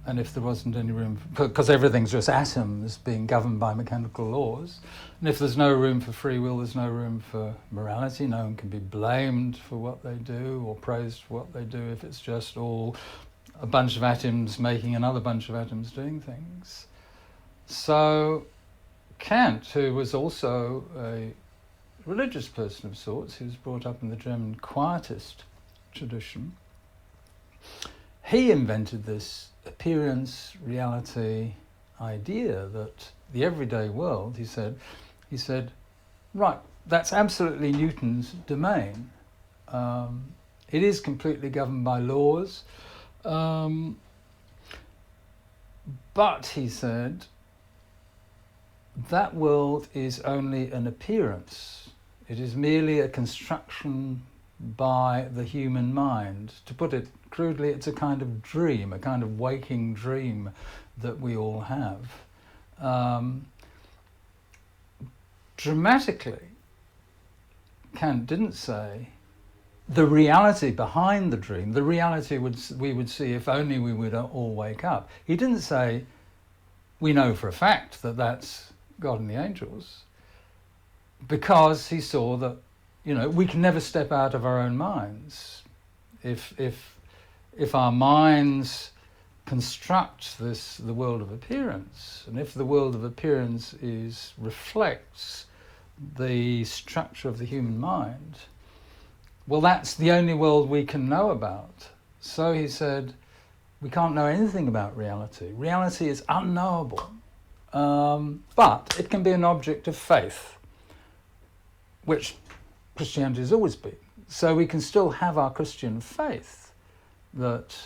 Speaker 2: and if there wasn't any room, because everything's just atoms being governed by mechanical laws, and if there's no room for free will, there's no room for morality. No one can be blamed for what they do or praised for what they do if it's just all a bunch of atoms making another bunch of atoms doing things. So Kant, who was also a religious person of sorts, he was brought up in the German Quietist tradition, he invented this appearance reality idea that the everyday world, he said, right, that's absolutely Newton's domain. It is completely governed by laws, but he said, that world is only an appearance. It is merely a construction by the human mind. To put it crudely, it's a kind of dream, a kind of waking dream that we all have. Dramatically, Kant didn't say the reality behind the dream, the reality we would see if only we would all wake up. He didn't say, we know for a fact that that's God and the angels. because he saw that, we can never step out of our own minds. If our minds construct the world of appearance, and if the world of appearance reflects the structure of the human mind, well, that's the only world we can know about. So he said, we can't know anything about reality. Reality is unknowable, but it can be an object of faith, which Christianity has always been. So we can still have our Christian faith that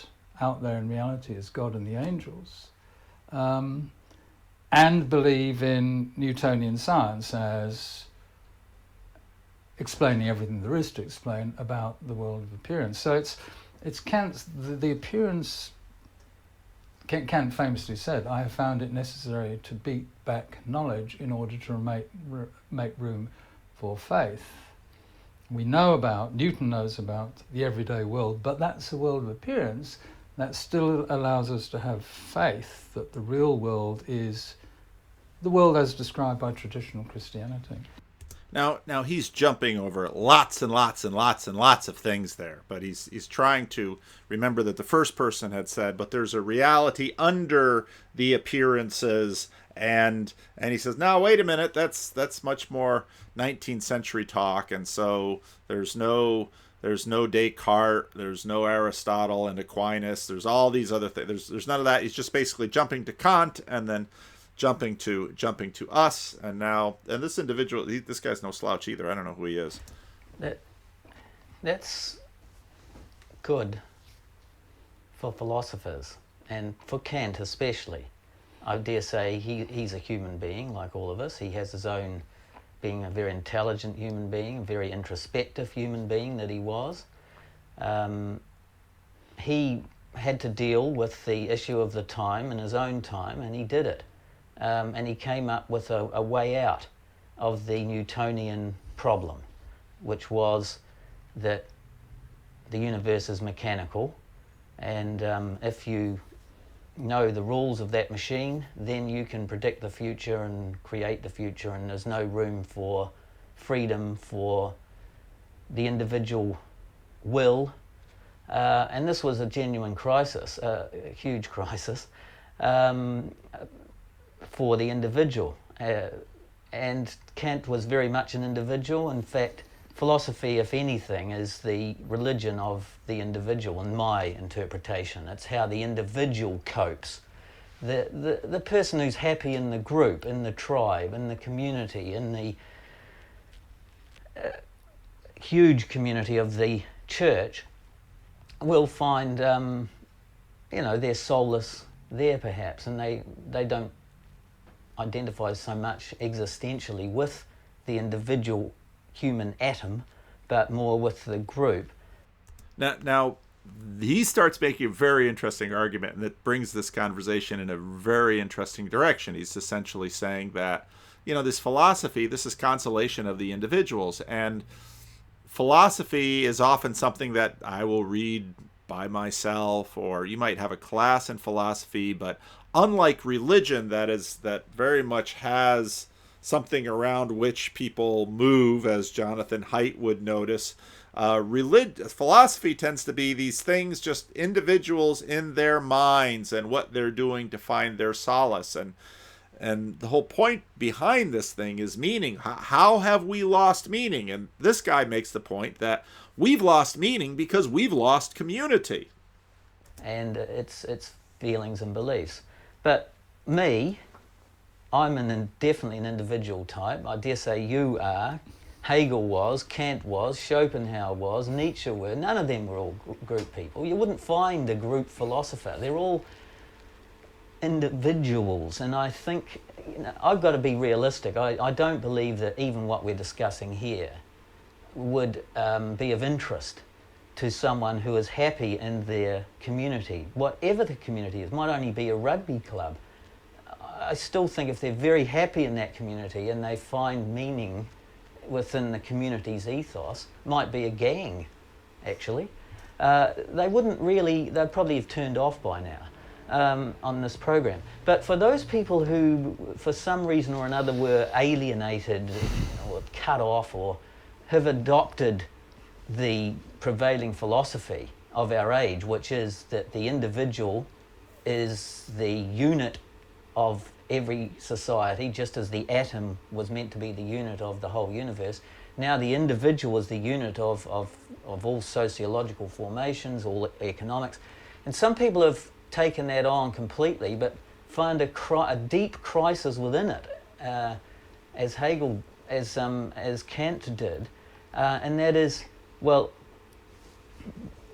Speaker 2: out there in reality is God and the angels, and believe in Newtonian science as explaining everything there is to explain about the world of appearance. So it's Kant's, the appearance, Kant famously said, I have found it necessary to beat back knowledge in order to make room for faith. Newton knows about the everyday world, but that's the world of appearance. That still allows us to have faith that the real world is the world as described by traditional Christianity.
Speaker 1: Now he's jumping over lots and lots and lots and lots of things there, but he's trying to remember that the first person had said, but there's a reality under the appearances, and he says, no, wait a minute, that's much more 19th century talk, and so there's no Descartes, there's no Aristotle and Aquinas, there's all these other things, there's none of that. He's just basically jumping to Kant and then jumping to us, and this individual, this guy's no slouch either. I don't know who he is.
Speaker 3: That's good for philosophers, and for Kant especially. I dare say he's a human being like all of us. He has his own, being a very intelligent human being, a very introspective human being that he was. He had to deal with the issue of the time in his own time, and he did it. And he came up with a way out of the Newtonian problem, which was that the universe is mechanical, and if you know the rules of that machine, then you can predict the future and create the future, and there's no room for freedom for the individual will. And this was a genuine crisis, a huge crisis, for the individual. And Kant was very much an individual. In fact, philosophy, if anything, is the religion of the individual, in my interpretation. It's how the individual copes. The person who's happy in the group, in the tribe, in the community, in the huge community of the church, will find, their solace there perhaps, and they don't identify so much existentially with the individual human atom, but more with the group.
Speaker 1: Now he starts making a very interesting argument, and that brings this conversation in a very interesting direction. He's essentially saying that, this philosophy, this is consolation of the individuals, and philosophy is often something that I will read by myself, or you might have a class in philosophy, but unlike religion, that very much has something around which people move, as Jonathan Haidt would notice, philosophy tends to be these things, just individuals in their minds and what they're doing to find their solace. And the whole point behind this thing is meaning. How have we lost meaning? And this guy makes the point that we've lost meaning because we've lost community.
Speaker 3: And it's feelings and beliefs. But me, I'm definitely an individual type. I dare say you are. Hegel was, Kant was, Schopenhauer was, Nietzsche were. None of them were all group people. You wouldn't find a group philosopher. They're all individuals. And I think, I've got to be realistic. I don't believe that even what we're discussing here would be of interest to someone who is happy in their community. Whatever the community is, might only be a rugby club. I still think if they're very happy in that community and they find meaning within the community's ethos, might be a gang, actually, they'd probably have turned off by now. on this program. But for those people who, for some reason or another, were alienated or cut off or have adopted the prevailing philosophy of our age, which is that the individual is the unit of every society, just as the atom was meant to be the unit of the whole universe. Now the individual is the unit of all sociological formations, all economics. And some people have taken that on completely, but find a deep crisis within it, as Hegel, as Kant did, and that is, well,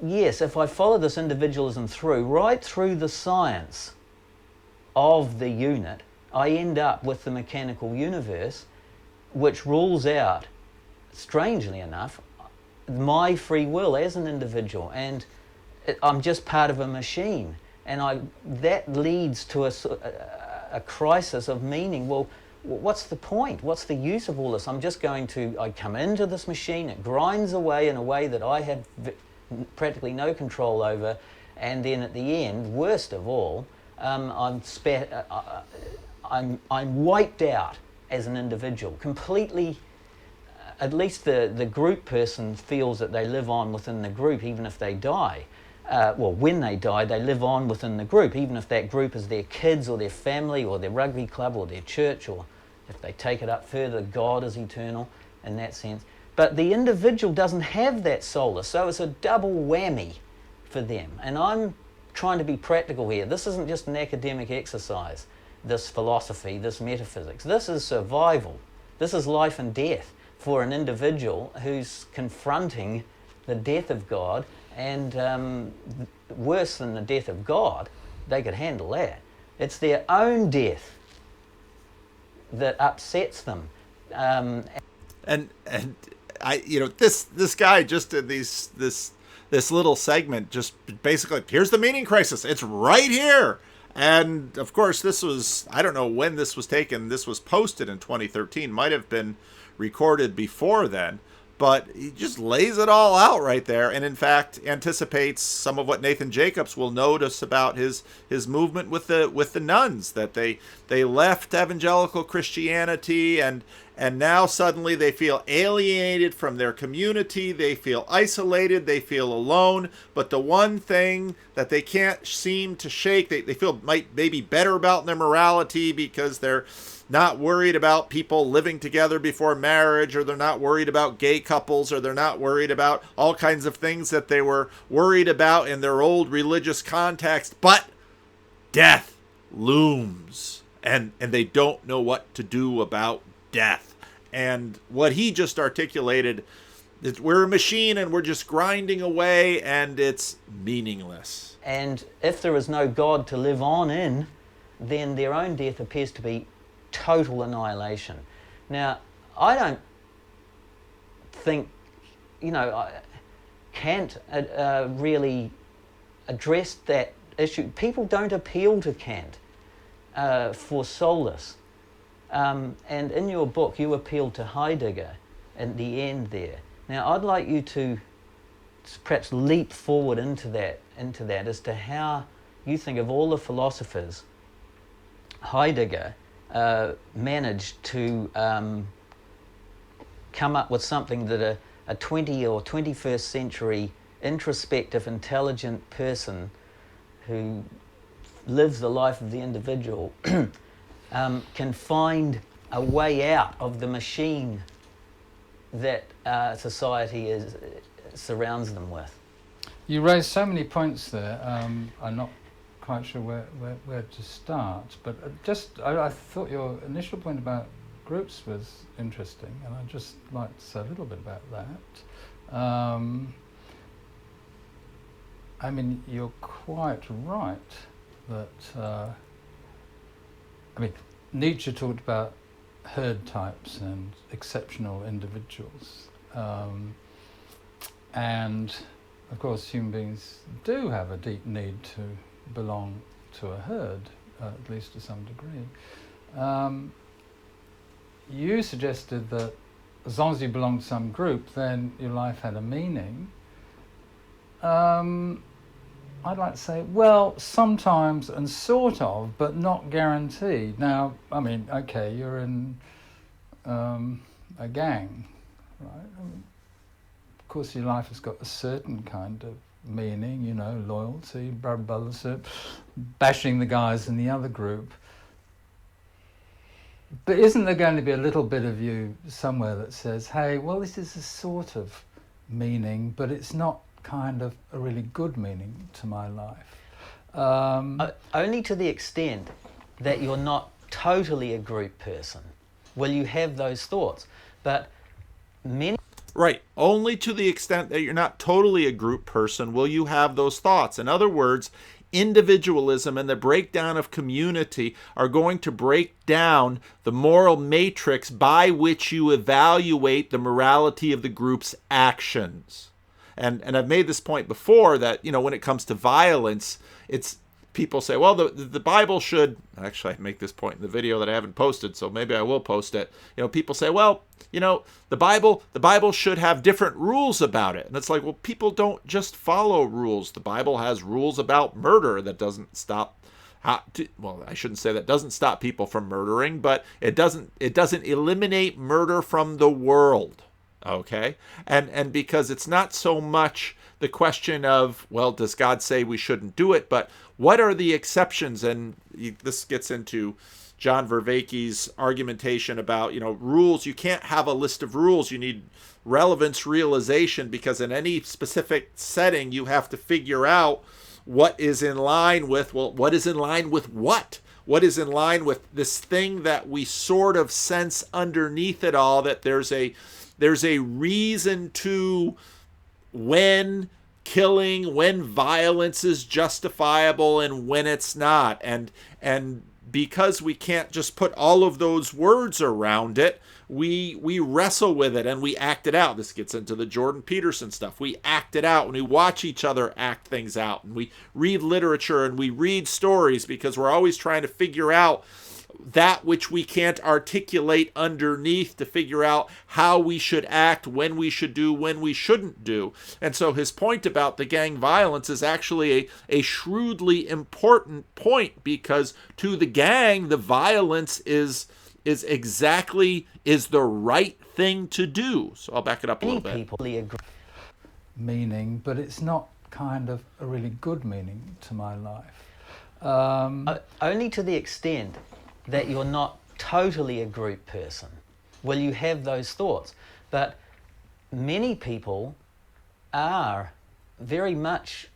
Speaker 3: yes, if I follow this individualism through, right through the science of the unit, I end up with the mechanical universe, which rules out, strangely enough, my free will as an individual, and I'm just part of a machine, and that leads to a crisis of meaning. Well, what's the point? What's the use of all this? I come into this machine, it grinds away in a way that I have practically no control over, and then at the end, worst of all, I'm wiped out as an individual, completely. At least the group person feels that they live on within the group even if they die. When they die, they live on within the group, even if that group is their kids or their family or their rugby club or their church, or if they take it up further, God is eternal in that sense. But the individual doesn't have that solace, so it's a double whammy for them. And I'm trying to be practical here. This isn't just an academic exercise, this philosophy, this metaphysics. This is survival. This is life and death for an individual who's confronting the death of God, and worse than the death of God, they could handle that. It's their own death that upsets them.
Speaker 1: And I, this guy just did this little segment, just basically, here's the meaning crisis. It's right here. And of course, this was, I don't know when this was taken. This was posted in 2013, might have been recorded before then. But he just lays it all out right there, and in fact anticipates some of what Nathan Jacobs will notice about his movement with the nuns, that they left evangelical Christianity and now suddenly they feel alienated from their community, they feel isolated, they feel alone. But the one thing that they can't seem to shake, they feel maybe better about their morality because they're not worried about people living together before marriage, or they're not worried about gay couples, or they're not worried about all kinds of things that they were worried about in their old religious context. But death looms, and they don't know what to do about death. And what he just articulated is, we're a machine and we're just grinding away and it's meaningless.
Speaker 3: And if there is no God to live on in, then their own death appears to be total annihilation. Now, I don't think, Kant really addressed that issue. People don't appeal to Kant for solace. And in your book, you appealed to Heidegger at the end there. Now, I'd like you to perhaps leap forward into that as to how you think of all the philosophers, Heidegger managed to come up with something that a 20th or 21st century introspective, intelligent person who lives the life of the individual can find a way out of the machine that society surrounds them with.
Speaker 2: You raised so many points there. I'm not quite sure where to start, but I thought your initial point about groups was interesting, and I'd just like to say a little bit about that. You're quite right that Nietzsche talked about herd types and exceptional individuals, and of course human beings do have a deep need to belong to a herd, at least to some degree. You suggested that as long as you belong to some group, then your life had a meaning. I'd like to say, well, sometimes and sort of, but not guaranteed. Now, I mean, okay, you're in a gang, right? I mean, of course, your life has got a certain kind of meaning, you know, loyalty, brothership, bashing the guys in the other group. But isn't there going to be a little bit of you somewhere that says, hey, well, this is a sort of meaning, but it's not kind of a really good meaning to my life?
Speaker 3: Only to the extent that you're not totally a group person will you have those thoughts. But many...
Speaker 1: Right. Only to the extent that you're not totally a group person will you have those thoughts. In other words, individualism and the breakdown of community are going to break down the moral matrix by which you evaluate the morality of the group's actions. And I've made this point before that, you know, when it comes to violence, it's people say, well, the Bible should, actually I make this point in the video that I haven't posted, so maybe I will post it. You know, people say, well, you know, the Bible should have different rules about it. And it's like, well, people don't just follow rules. The Bible has rules about murder that doesn't stop, well, I shouldn't say that doesn't stop people from murdering, but it doesn't eliminate murder from the world. Okay? And because it's not so much the question of, well, does God say we shouldn't do it, but what are the exceptions? And this gets into John Vervaeke's argumentation about, you know, rules. You can't have a list of rules. You need relevance realization, because in any specific setting, you have to figure out what is in line with, well, what is in line with what? What is in line with this thing that we sort of sense underneath it all, that there's a reason to when killing, when violence is justifiable and when it's not. And because we can't just put all of those words around it, we wrestle with it and we act it out. This gets into the Jordan Peterson stuff. We act it out and we watch each other act things out, and we read literature and we read stories, because we're always trying to figure out that which we can't articulate underneath, to figure out how we should act, when we should do, when we shouldn't do. And so his point about the gang violence is actually a shrewdly important point, because to the gang, the violence is the right thing to do. So I'll back it up a little bit.
Speaker 3: People agree.
Speaker 2: Meaning, but it's not kind of a really good meaning to my life.
Speaker 3: Only to the extent that you're not totally a group person will you have those thoughts. But many people are very much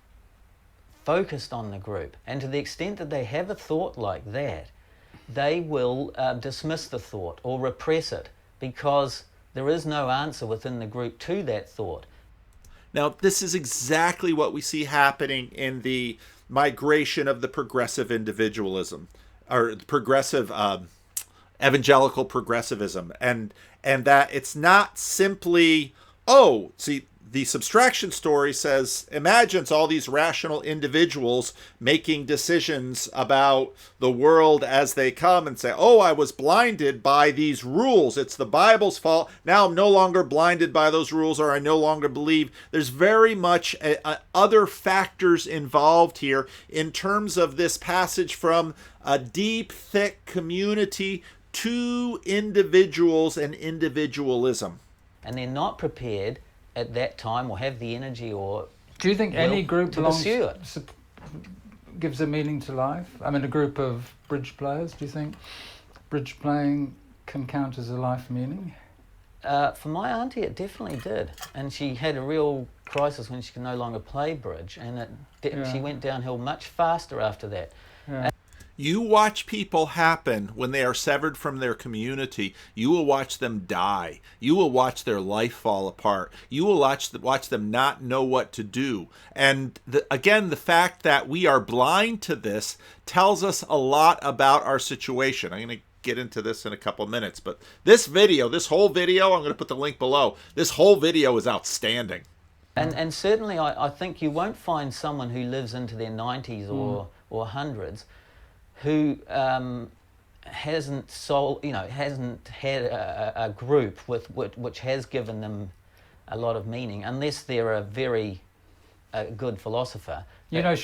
Speaker 3: focused on the group, and to the extent that they have a thought like that, they will dismiss the thought or repress it, because there is no answer within the group to that thought.
Speaker 1: Now, this is exactly what we see happening in the migration of the progressive individualism, or progressive evangelical progressivism, and that it's not simply, oh, see, the subtraction story imagines all these rational individuals making decisions about the world as they come, and say, oh, I was blinded by these rules. It's the Bible's fault. Now I'm no longer blinded by those rules, or I no longer believe. There's very much other factors involved here in terms of this passage from a deep, thick community to individuals and individualism.
Speaker 3: And they're not prepared at that time, or have the energy, or
Speaker 2: do you think any group gives a meaning to life? I mean, a group of bridge players, do you think bridge playing can count as a life meaning?
Speaker 3: For my auntie, it definitely did. And she had a real crisis when she could no longer play bridge, and she went downhill much faster after that.
Speaker 2: Yeah.
Speaker 1: You watch people happen when they are severed from their community. You will watch them die. You will watch their life fall apart. You will watch them not know what to do. And again, the fact that we are blind to this tells us a lot about our situation. I'm going to get into this in a couple of minutes, but this whole video, I'm going to put the link below. This whole video is outstanding.
Speaker 3: And certainly I think you won't find someone who lives into their 90s or hundreds who hasn't had a group which has given them a lot of meaning, unless they're a very a good philosopher.
Speaker 2: You know,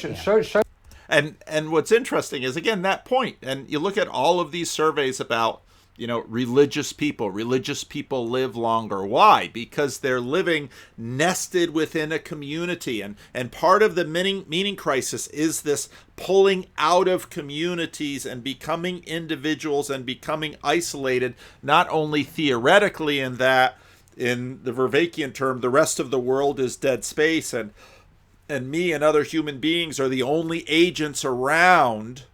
Speaker 1: And what's interesting is, again, that point. And you look at all of these surveys about, religious people. Religious people live longer. Why? Because they're living nested within a community. And part of the meaning crisis is this pulling out of communities and becoming individuals and becoming isolated, not only theoretically in that, in the Vervaekian term, the rest of the world is dead space, and me and other human beings are the only agents around.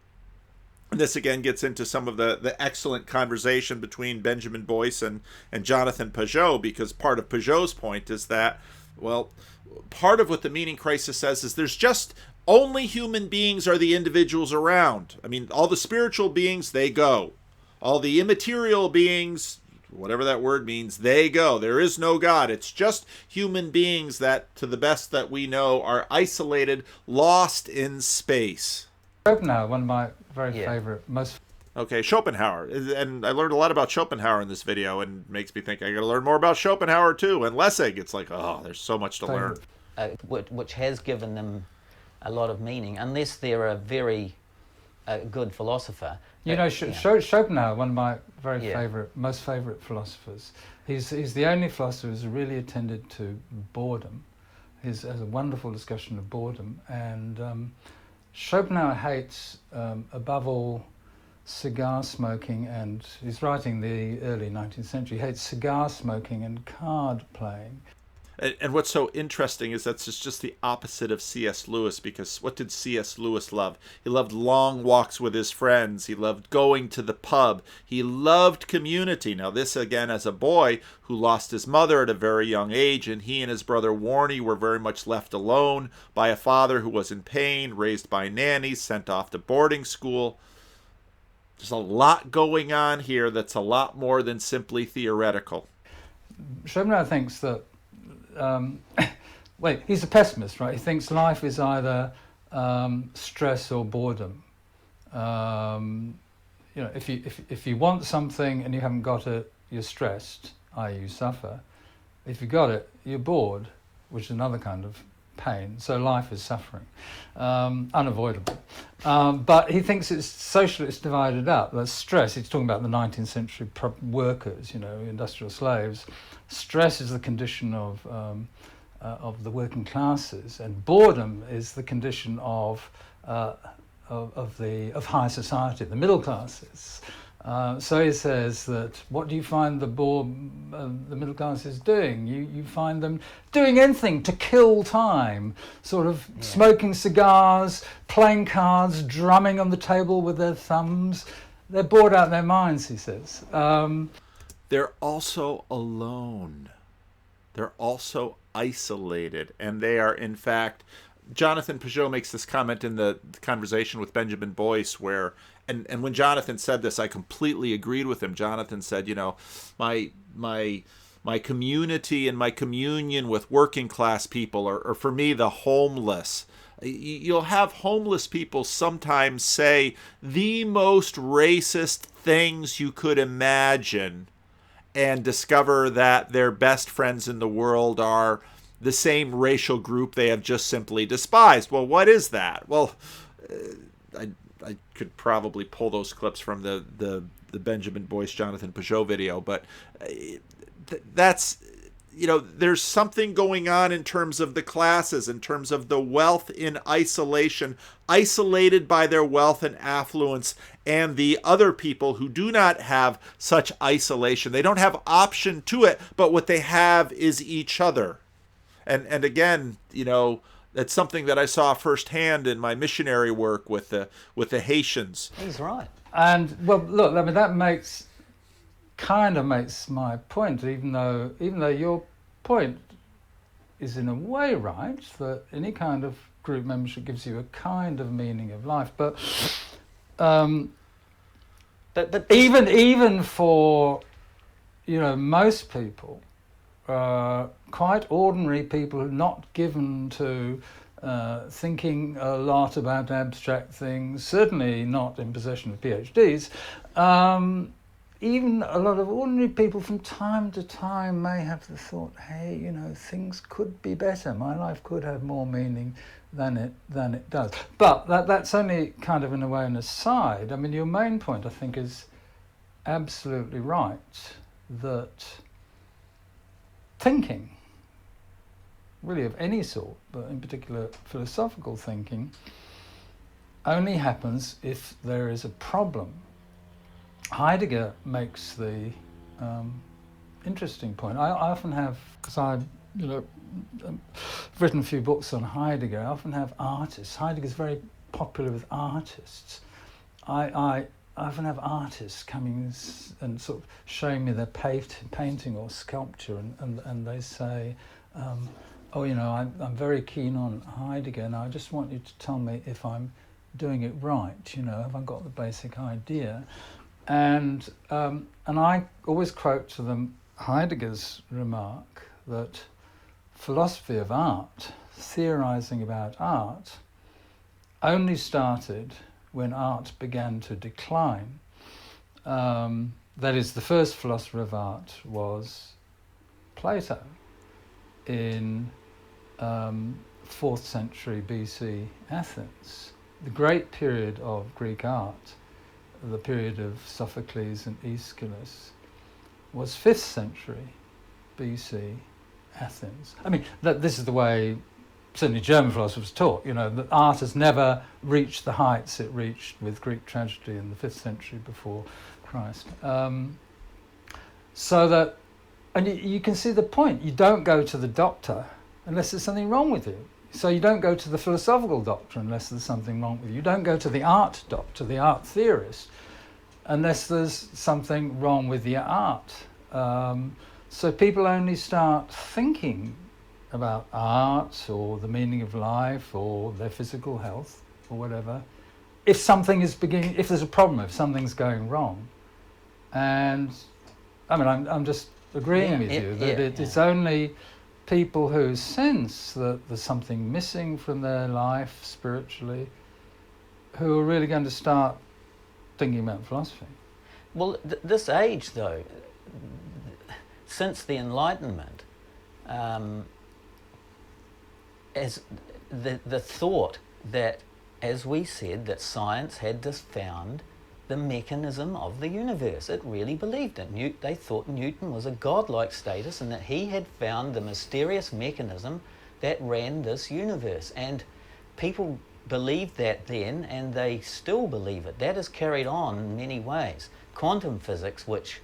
Speaker 1: And this again gets into some of the excellent conversation between Benjamin Boyce and Jonathan Pajot, because part of Pajot's point is that, well, part of what the meaning crisis says is there's just only human beings are the individuals around. I mean, all the spiritual beings, they go. All the immaterial beings, whatever that word means, they go. There is no God. It's just human beings that, to the best that we know, are isolated, lost in space.
Speaker 2: Schopenhauer, one of my very favorite,
Speaker 1: Okay, Schopenhauer. And I learned a lot about Schopenhauer in this video, and makes me think I got to learn more about Schopenhauer too. And Lessig, it's like, oh, there's so much to learn.
Speaker 3: Which has given them a lot of meaning, unless they're a very good philosopher.
Speaker 2: You know, Schopenhauer, one of my very most favorite philosophers. He's the only philosopher who's really attended to boredom. He has a wonderful discussion of boredom, and Schopenhauer hates, above all, cigar smoking, and he's writing the early 19th century, he hates cigar smoking and card playing.
Speaker 1: And what's so interesting is that's just the opposite of C.S. Lewis, because what did C.S. Lewis love? He loved long walks with his friends. He loved going to the pub. He loved community. Now this, again, as a boy who lost his mother at a very young age, and he and his brother Warnie were very much left alone by a father who was in pain, raised by nannies, sent off to boarding school. There's a lot going on here that's a lot more than simply theoretical.
Speaker 2: Schopenhauer thinks that he's a pessimist, right? He thinks life is either stress or boredom. If you want something and you haven't got it, you're stressed, i.e. you suffer. If you got it, you're bored, which is another kind of pain. So life is suffering, unavoidable. But he thinks it's socially, it's divided up. That's stress. He's talking about the 19th century workers, industrial slaves. Stress is the condition of the working classes, and boredom is the condition of high society, the middle classes. So he says that what do you find the middle classes doing? You find them doing anything to kill time, sort of smoking cigars, playing cards, drumming on the table with their thumbs. They're bored out of their minds, he says.
Speaker 1: They're also alone. They're also isolated. And they are, in fact, Jonathan Pajot makes this comment in the conversation with Benjamin Boyce where, and when Jonathan said this, I completely agreed with him. Jonathan said, my community and my communion with working class people are for me the homeless. You'll have homeless people sometimes say the most racist things you could imagine and discover that their best friends in the world are the same racial group they have just simply despised. Well, what is that? Well, I could probably pull those clips from the Benjamin Boyce, Jonathan Pajot video, but that's, there's something going on in terms of the classes, in terms of the wealth in isolation, isolated by their wealth and affluence, and the other people who do not have such isolation. They don't have option to it, but what they have is each other. And again, that's something that I saw firsthand in my missionary work with the Haitians.
Speaker 3: He's right.
Speaker 2: And well, look, I mean that makes my point, even though your point is in a way right, that any kind of group membership gives you a kind of meaning of life, but even for most people, quite ordinary people not given to thinking a lot about abstract things, certainly not in possession of PhDs, even a lot of ordinary people from time to time may have the thought, hey, you know, things could be better. My life could have more meaning than it does. But that's only kind of in a way an aside. I mean, your main point, I think, is absolutely right, that thinking, really of any sort, but in particular philosophical thinking, only happens if there is a problem. Heidegger makes the interesting point. I often have, because I've written a few books on Heidegger, I often have artists. Heidegger's very popular with artists. I often have artists coming and sort of showing me their painting or sculpture, and they say, oh, you know, I'm very keen on Heidegger, and I just want you to tell me if I'm doing it right, you know, have I got the basic idea? And I always quote to them Heidegger's remark that philosophy of art, theorizing about art, only started when art began to decline. That is, the first philosopher of art was Plato in 4th century BC Athens. The great period of Greek art, the period of Sophocles and Aeschylus, was 5th century BC Athens. I mean, this is the way certainly German philosophers taught, you know, that art has never reached the heights it reached with Greek tragedy in the 5th century before Christ. So that, and you can see the point, you don't go to the doctor unless there's something wrong with you. So you don't go to the philosophical doctor unless there's something wrong with you. You don't go to the art doctor, the art theorist, unless there's something wrong with the art. So people only start thinking about art or the meaning of life or their physical health or whatever if something is beginning, if there's a problem, if something's going wrong. And I mean, I'm just agreeing with you that it's only people who sense that there's something missing from their life spiritually who are really going to start thinking about philosophy.
Speaker 3: Well, this age, though, since the Enlightenment, as the thought that, as we said, that science had just found the mechanism of the universe. It really believed it. They thought Newton was a godlike status and that he had found the mysterious mechanism that ran this universe. And people believed that then, and they still believe it. That is carried on in many ways. Quantum physics, which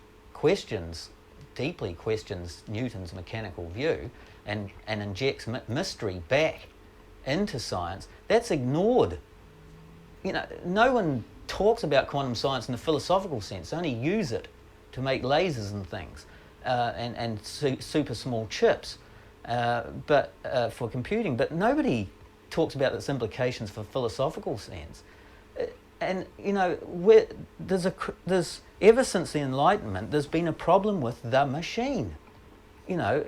Speaker 3: deeply questions Newton's mechanical view and injects mystery back into science, that's ignored. You know, no one talks about quantum science in the philosophical sense. They only use it to make lasers and things and super small chips but for computing. But nobody talks about its implications for philosophical sense. And you know, there's ever since the Enlightenment, there's been a problem with the machine. You know,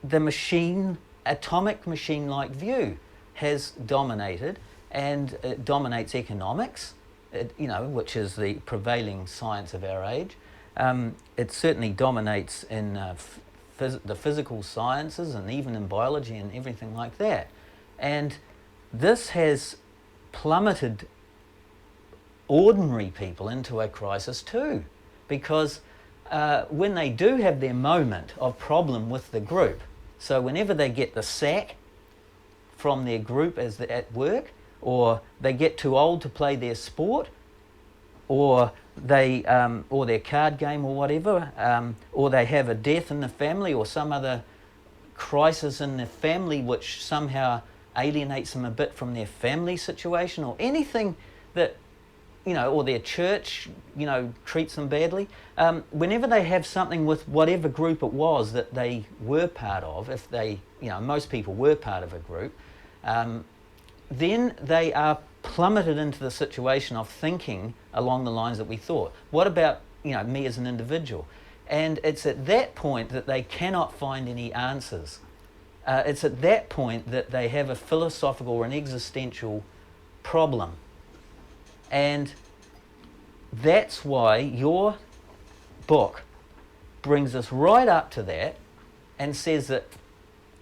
Speaker 3: the machine, atomic machine-like view has dominated, and it dominates economics, you know, which is the prevailing science of our age. It certainly dominates in the physical sciences and even in biology and everything like that. And this has plummeted ordinary people into a crisis too, because when they do have their moment of problem with the group, so whenever they get the sack from their group as at work, or they get too old to play their sport, or they or their card game or whatever, or they have a death in the family or some other crisis in the family which somehow alienates them a bit from their family situation, or anything that, you know, or their church, you know, treats them badly. Whenever they have something with whatever group it was that they were part of, if they, you know, most people were part of a group, then they are plummeted into the situation of thinking along the lines that we thought. What about, you know, me as an individual? And it's at that point that they cannot find any answers. It's at that point that they have a philosophical or an existential problem. And that's why your book brings us right up to that and says that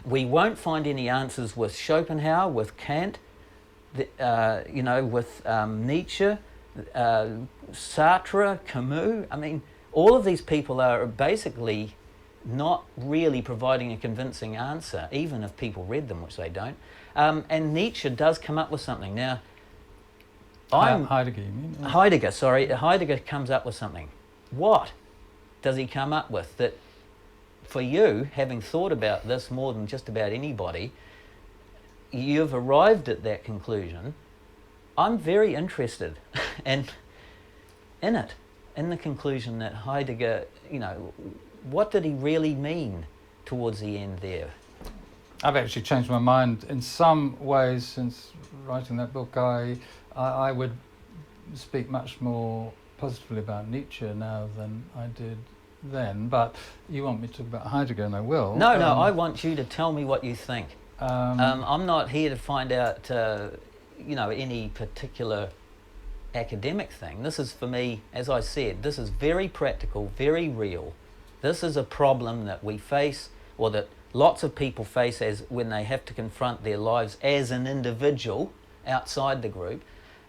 Speaker 3: we won't find any answers with Schopenhauer, with Kant, with Nietzsche, Sartre, Camus. I mean, all of these people are basically not really providing a convincing answer, even if people read them, which they don't. And Nietzsche does come up with something. Now,
Speaker 2: Heidegger, you mean?
Speaker 3: Heidegger comes up with something. What does he come up with that, for you, having thought about this more than just about anybody, you've arrived at that conclusion? I'm very interested in it, in the conclusion that Heidegger, what did he really mean towards the end there?
Speaker 2: I've actually changed my mind in some ways since writing that book. I would speak much more positively about Nietzsche now than I did then, but you want me to talk about Heidegger, and I will.
Speaker 3: No, I want you to tell me what you think. I'm not here to find out, any particular academic thing. This is, for me, as I said, this is very practical, very real. This is a problem that we face, or that lots of people face as when they have to confront their lives as an individual outside the group.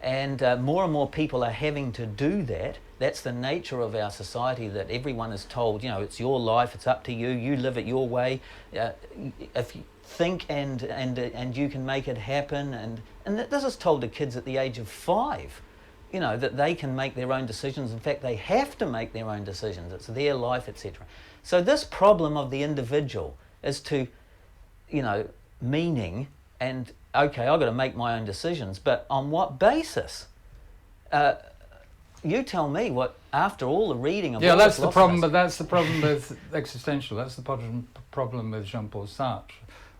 Speaker 3: And more and more people are having to do that. That's the nature of our society, that everyone is told, it's your life, it's up to you, you live it your way. If you think and you can make it happen. And this is told to kids at the age of 5, that they can make their own decisions. In fact, they have to make their own decisions. It's their life, etc. So this problem of the individual is to, meaning and, okay, I've got to make my own decisions, but on what basis? You tell me what, after all the reading of all
Speaker 2: that's
Speaker 3: the
Speaker 2: the problem, but that's the problem with existential. That's the problem with Jean-Paul Sartre.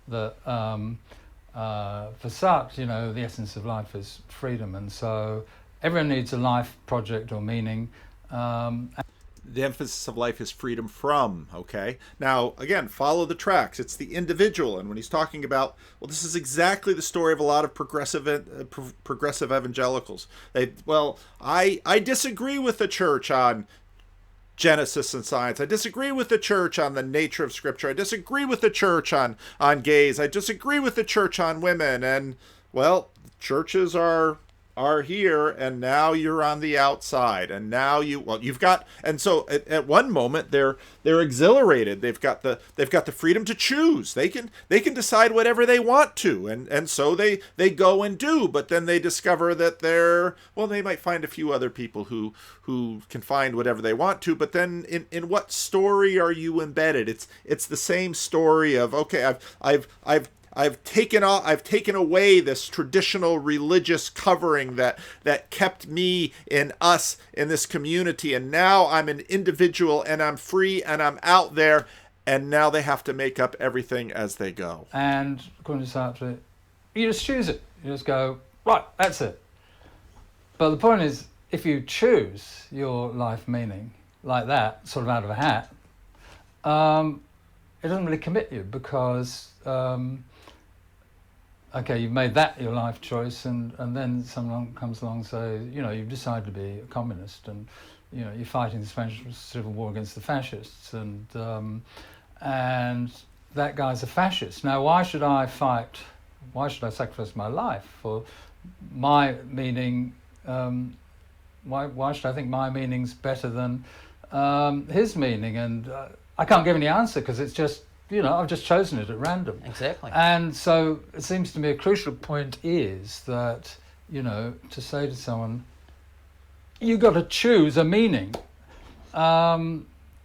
Speaker 2: That for Sartre, the essence of life is freedom, and so everyone needs a life project or meaning.
Speaker 1: The emphasis of life is freedom from, okay? Now, again, follow the tracks. It's the individual. And when he's talking about, this is exactly the story of a lot of progressive evangelicals. I disagree with the church on Genesis and science. I disagree with the church on the nature of Scripture. I disagree with the church on gays. I disagree with the church on women. And, churches are here, and now you're on the outside, and now you've got, and so at one moment they're exhilarated. They've got the freedom to choose. They can decide whatever they want to, and so they go and do. But then they discover that they might find a few other people who can find whatever they want to. But then in what story are you embedded? It's the same story of, okay, I've taken away this traditional religious covering that kept me in this community, and now I'm an individual, and I'm free, and I'm out there, and now they have to make up everything as they go.
Speaker 2: And according to Sartre, you just choose it. You just go, right, that's it. But the point is, if you choose your life meaning like that, sort of out of a hat, it doesn't really commit you, because okay, you've made that your life choice, and then someone comes along and says, you've decided to be a communist, and you're fighting the Spanish Civil War against the fascists, and that guy's a fascist. Now, why should I fight? Why should I sacrifice my life for my meaning? Why should I think my meaning's better than his meaning? And I can't give any answer, because it's just, I've just chosen it at random.
Speaker 3: Exactly.
Speaker 2: And so it seems to me a crucial point is that, to say to someone, you've got to choose a meaning,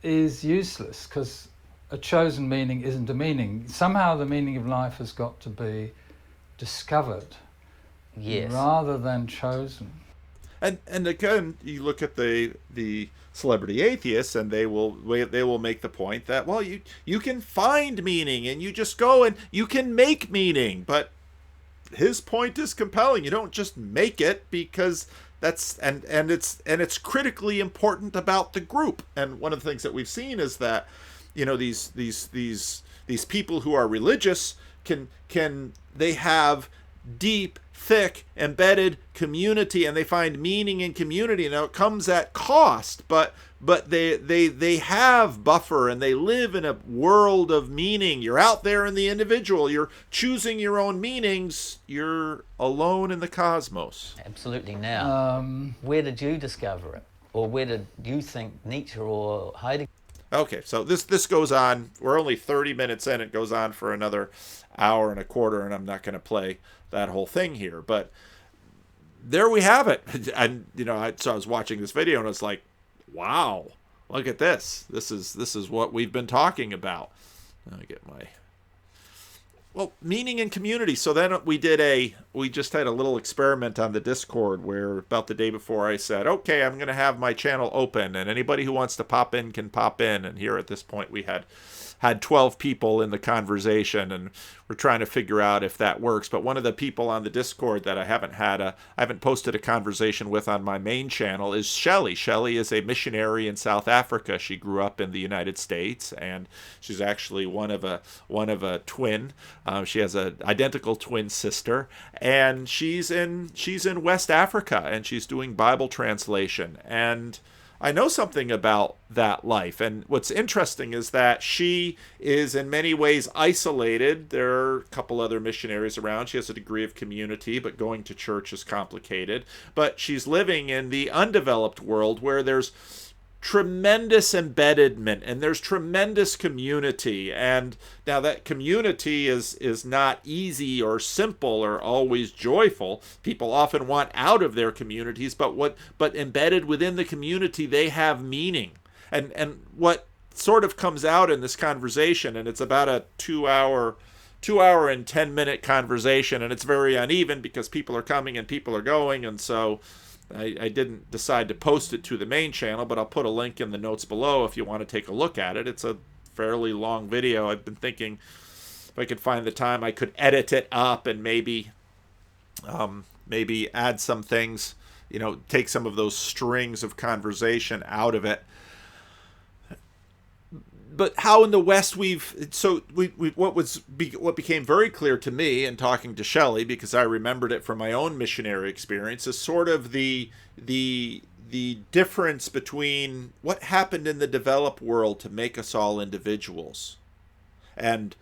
Speaker 2: is useless, because a chosen meaning isn't a meaning. Somehow the meaning of life has got to be discovered,
Speaker 3: yes,
Speaker 2: rather than chosen.
Speaker 1: And again, you look at the celebrity atheists, and they will make the point that, you can find meaning, and you just go and you can make meaning. But his point is compelling. You don't just make it, because that's and it's critically important about the group. And one of the things that we've seen is that these people who are religious they have deep, thick, embedded community, and they find meaning in community. Now it comes at cost, but they have buffer, and they live in a world of meaning. You're out there in the individual. You're choosing your own meanings. You're alone in the cosmos.
Speaker 3: Absolutely. Now, where did you discover it? Or where did you think Nietzsche or Heidegger?
Speaker 1: Okay, so this goes on. We're only 30 minutes in. It goes on for another hour and a quarter, and I'm not going to play that whole thing here. But there we have it. And so I was watching this video, and it's like, wow, look at this. This is what we've been talking about. Let me get my meaning and community. So then we just had a little experiment on the Discord where about the day before I said, okay, I'm going to have my channel open, and anybody who wants to pop in can pop in. And here at this point we had 12 people in the conversation, and we're trying to figure out if that works. But one of the people on the Discord that I haven't posted a conversation with on my main channel is Shelley. Shelley is a missionary in South Africa. She grew up in the United States, and she's actually one of a twin. She has an identical twin sister, and she's in West Africa, and she's doing Bible translation. And I know something about that life. And what's interesting is that she is in many ways isolated. There are a couple other missionaries around. She has a degree of community, but going to church is complicated. But she's living in the undeveloped world where there's tremendous embeddedment and there's tremendous community. And now that community is not easy or simple or always joyful. People often want out of their communities, but embedded within the community, they have meaning. And what sort of comes out in this conversation, and it's about a 2 hour and 10-minute conversation, and it's very uneven because people are coming and people are going, and so I didn't decide to post it to the main channel, but I'll put a link in the notes below if you want to take a look at it. It's a fairly long video. I've been thinking if I could find the time, I could edit it up and maybe add some things, take some of those strings of conversation out of it. But how in the West what became very clear to me in talking to Shelley, because I remembered it from my own missionary experience, is sort of the difference between what happened in the developed world to make us all individuals, and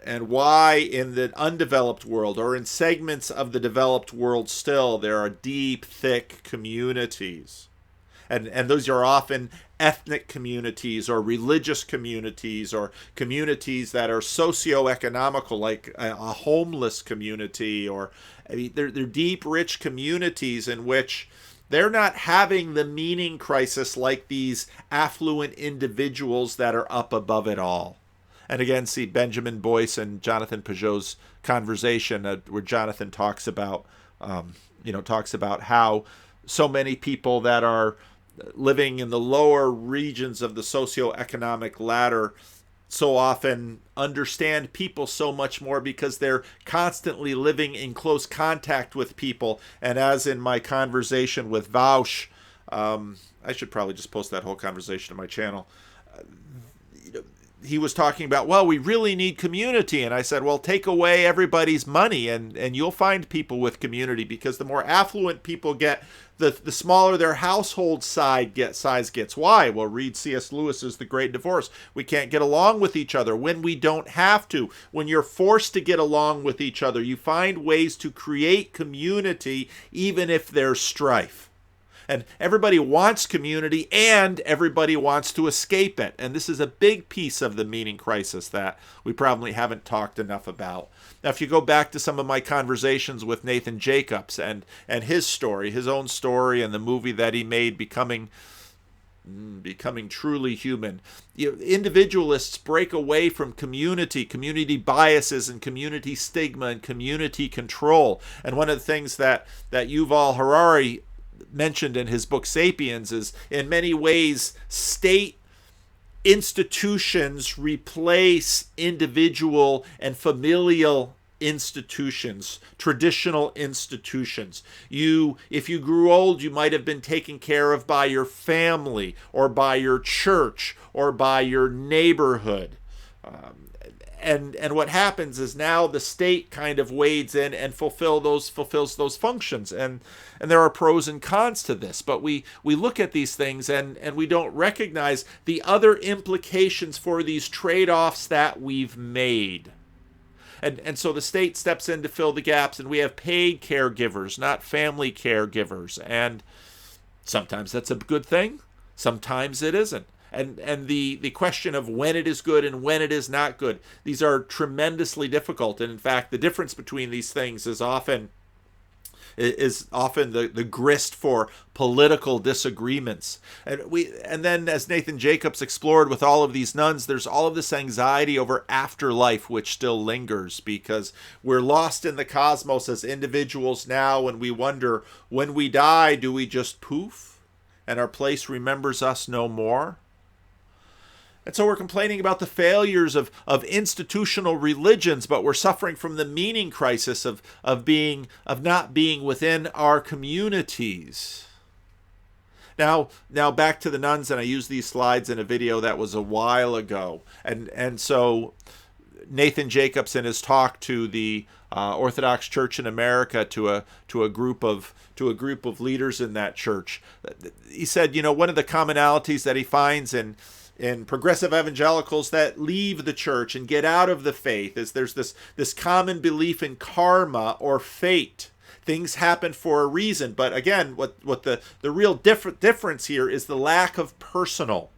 Speaker 1: why in the undeveloped world, or in segments of the developed world still, there are deep, thick communities. And those are often ethnic communities or religious communities or communities that are socioeconomical, like a homeless community, or they're deep, rich communities in which they're not having the meaning crisis like these affluent individuals that are up above it all. And again, see Benjamin Boyce and Jonathan Peugeot's conversation where Jonathan talks about how so many people that are living in the lower regions of the socioeconomic ladder so often understand people so much more because they're constantly living in close contact with people. And as in my conversation with Vaush, I should probably just post that whole conversation to my channel. He was talking about, well, we really need community. And I said, well, take away everybody's money and you'll find people with community, because the more affluent people get, the smaller their household size gets. Why? Well, read C.S. Lewis's The Great Divorce. We can't get along with each other when we don't have to. When you're forced to get along with each other, you find ways to create community even if there's strife. And everybody wants community, and everybody wants to escape it. And this is a big piece of the meaning crisis that we probably haven't talked enough about. Now, if you go back to some of my conversations with Nathan Jacobs and his story, his own story, and the movie that he made, Becoming Truly Human, individualists break away from community biases and community stigma and community control. And one of the things that Yuval Harari mentioned in his book Sapiens is, in many ways, state institutions replace individual and familial institutions, traditional institutions. If you grew old, you might have been taken care of by your family or by your church or by your neighborhood. and what happens is now the state kind of wades in and fulfills those functions, and there are pros and cons to this, but we look at these things and we don't recognize the other implications for these trade-offs that we've made. And so the state steps in to fill the gaps, and we have paid caregivers, not family caregivers, and sometimes that's a good thing, sometimes it isn't. And the question of when it is good and when it is not good, these are tremendously difficult. And in fact, the difference between these things is often the grist for political disagreements. And then, as Nathan Jacobs explored with all of these nuns, there's all of this anxiety over afterlife which still lingers, because we're lost in the cosmos as individuals now, and we wonder, when we die, do we just poof and our place remembers us no more? And so we're complaining about the failures of institutional religions, but we're suffering from the meaning crisis of not being within our communities. Now back to the nuns, and I used these slides in a video that was a while ago. And so Nathan Jacobs, in his talk to the Orthodox Church in America, to a group of leaders in that church, he said, one of the commonalities that he finds in progressive evangelicals that leave the church and get out of the faith is there's this common belief in karma or fate. Things happen for a reason. But again, what the real difference here is the lack of personal.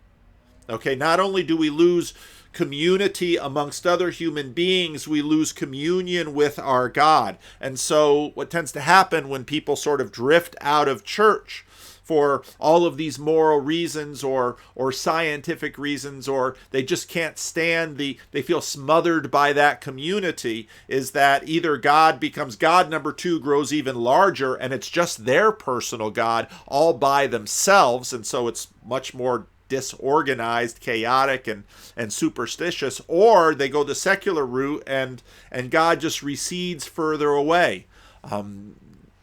Speaker 1: Okay, not only do we lose community amongst other human beings, we lose communion with our God. And so what tends to happen when people sort of drift out of church for all of these moral reasons or scientific reasons, or they just can't stand they feel smothered by that community, is that either God becomes God number two, grows even larger, and it's just their personal God all by themselves, and so it's much more disorganized, chaotic, and superstitious, or they go the secular route and God just recedes further away.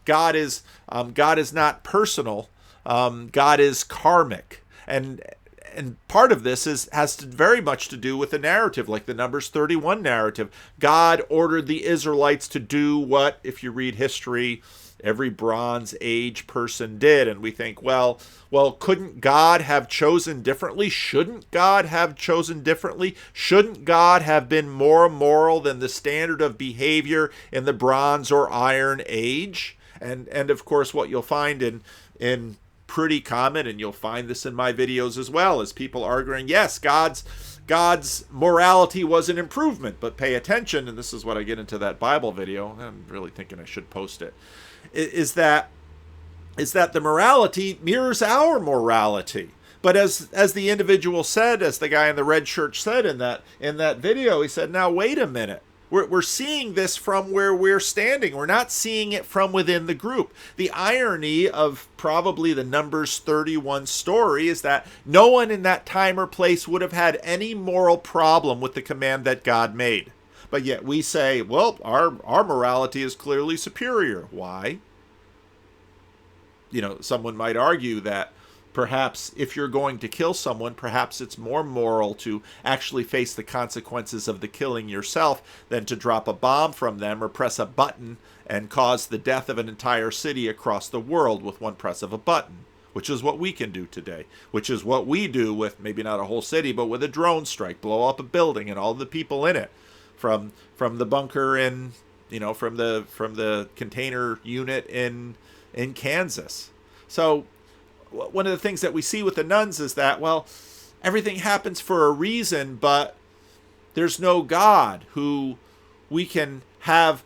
Speaker 1: God is not personal. God is karmic, and part of this has very much to do with the narrative, like the Numbers 31 narrative. God ordered the Israelites to do what, if you read history, every Bronze Age person did, and we think, well, couldn't God have chosen differently? Shouldn't God have chosen differently? Shouldn't God have been more moral than the standard of behavior in the Bronze or Iron Age? And of course, what you'll find in pretty common, and you'll find this in my videos as well, is people arguing, yes, God's morality was an improvement, but pay attention, and this is what I get into that Bible video, I'm really thinking I should post it, is that the morality mirrors our morality. But as the individual said, as the guy in the red shirt said in that video, he said, now wait a minute. We're seeing this from where we're standing. We're not seeing it from within the group. The irony of probably the Numbers 31 story is that no one in that time or place would have had any moral problem with the command that God made. But yet we say, well, our morality is clearly superior. Why? Someone might argue that perhaps if you're going to kill someone, perhaps it's more moral to actually face the consequences of the killing yourself than to drop a bomb from them or press a button and cause the death of an entire city across the world with one press of a button, which is what we can do today, which is what we do with maybe not a whole city, but with a drone strike, blow up a building and all the people in it, from the bunker in, from the container unit in Kansas. So one of the things that we see with the nuns is that, well, everything happens for a reason, but there's no God who we can have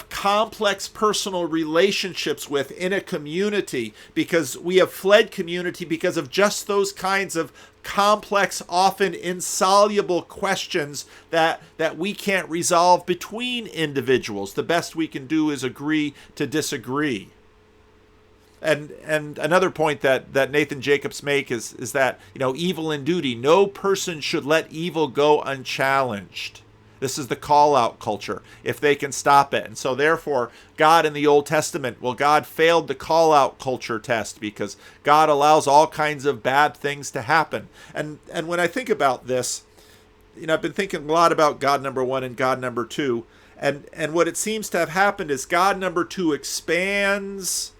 Speaker 1: complex personal relationships with in a community, because we have fled community because of just those kinds of complex, often insoluble questions that we can't resolve between individuals. The best we can do is agree to disagree. And another point that Nathan Jacobs make is that, evil and duty, no person should let evil go unchallenged. This is the call-out culture, if they can stop it. And so therefore, God in the Old Testament, God failed the call-out culture test because God allows all kinds of bad things to happen. And when I think about this, I've been thinking a lot about God number one and God number two. And what it seems to have happened is God number two expands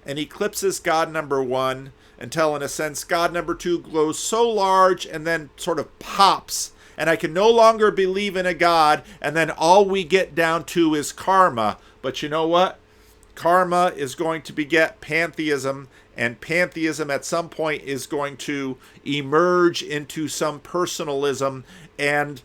Speaker 1: and eclipses God number one until, in a sense, God number two grows so large and then sort of pops. And I can no longer believe in a God, and then all we get down to is karma. But you know what? Karma is going to beget pantheism, and pantheism at some point is going to emerge into some personalism, and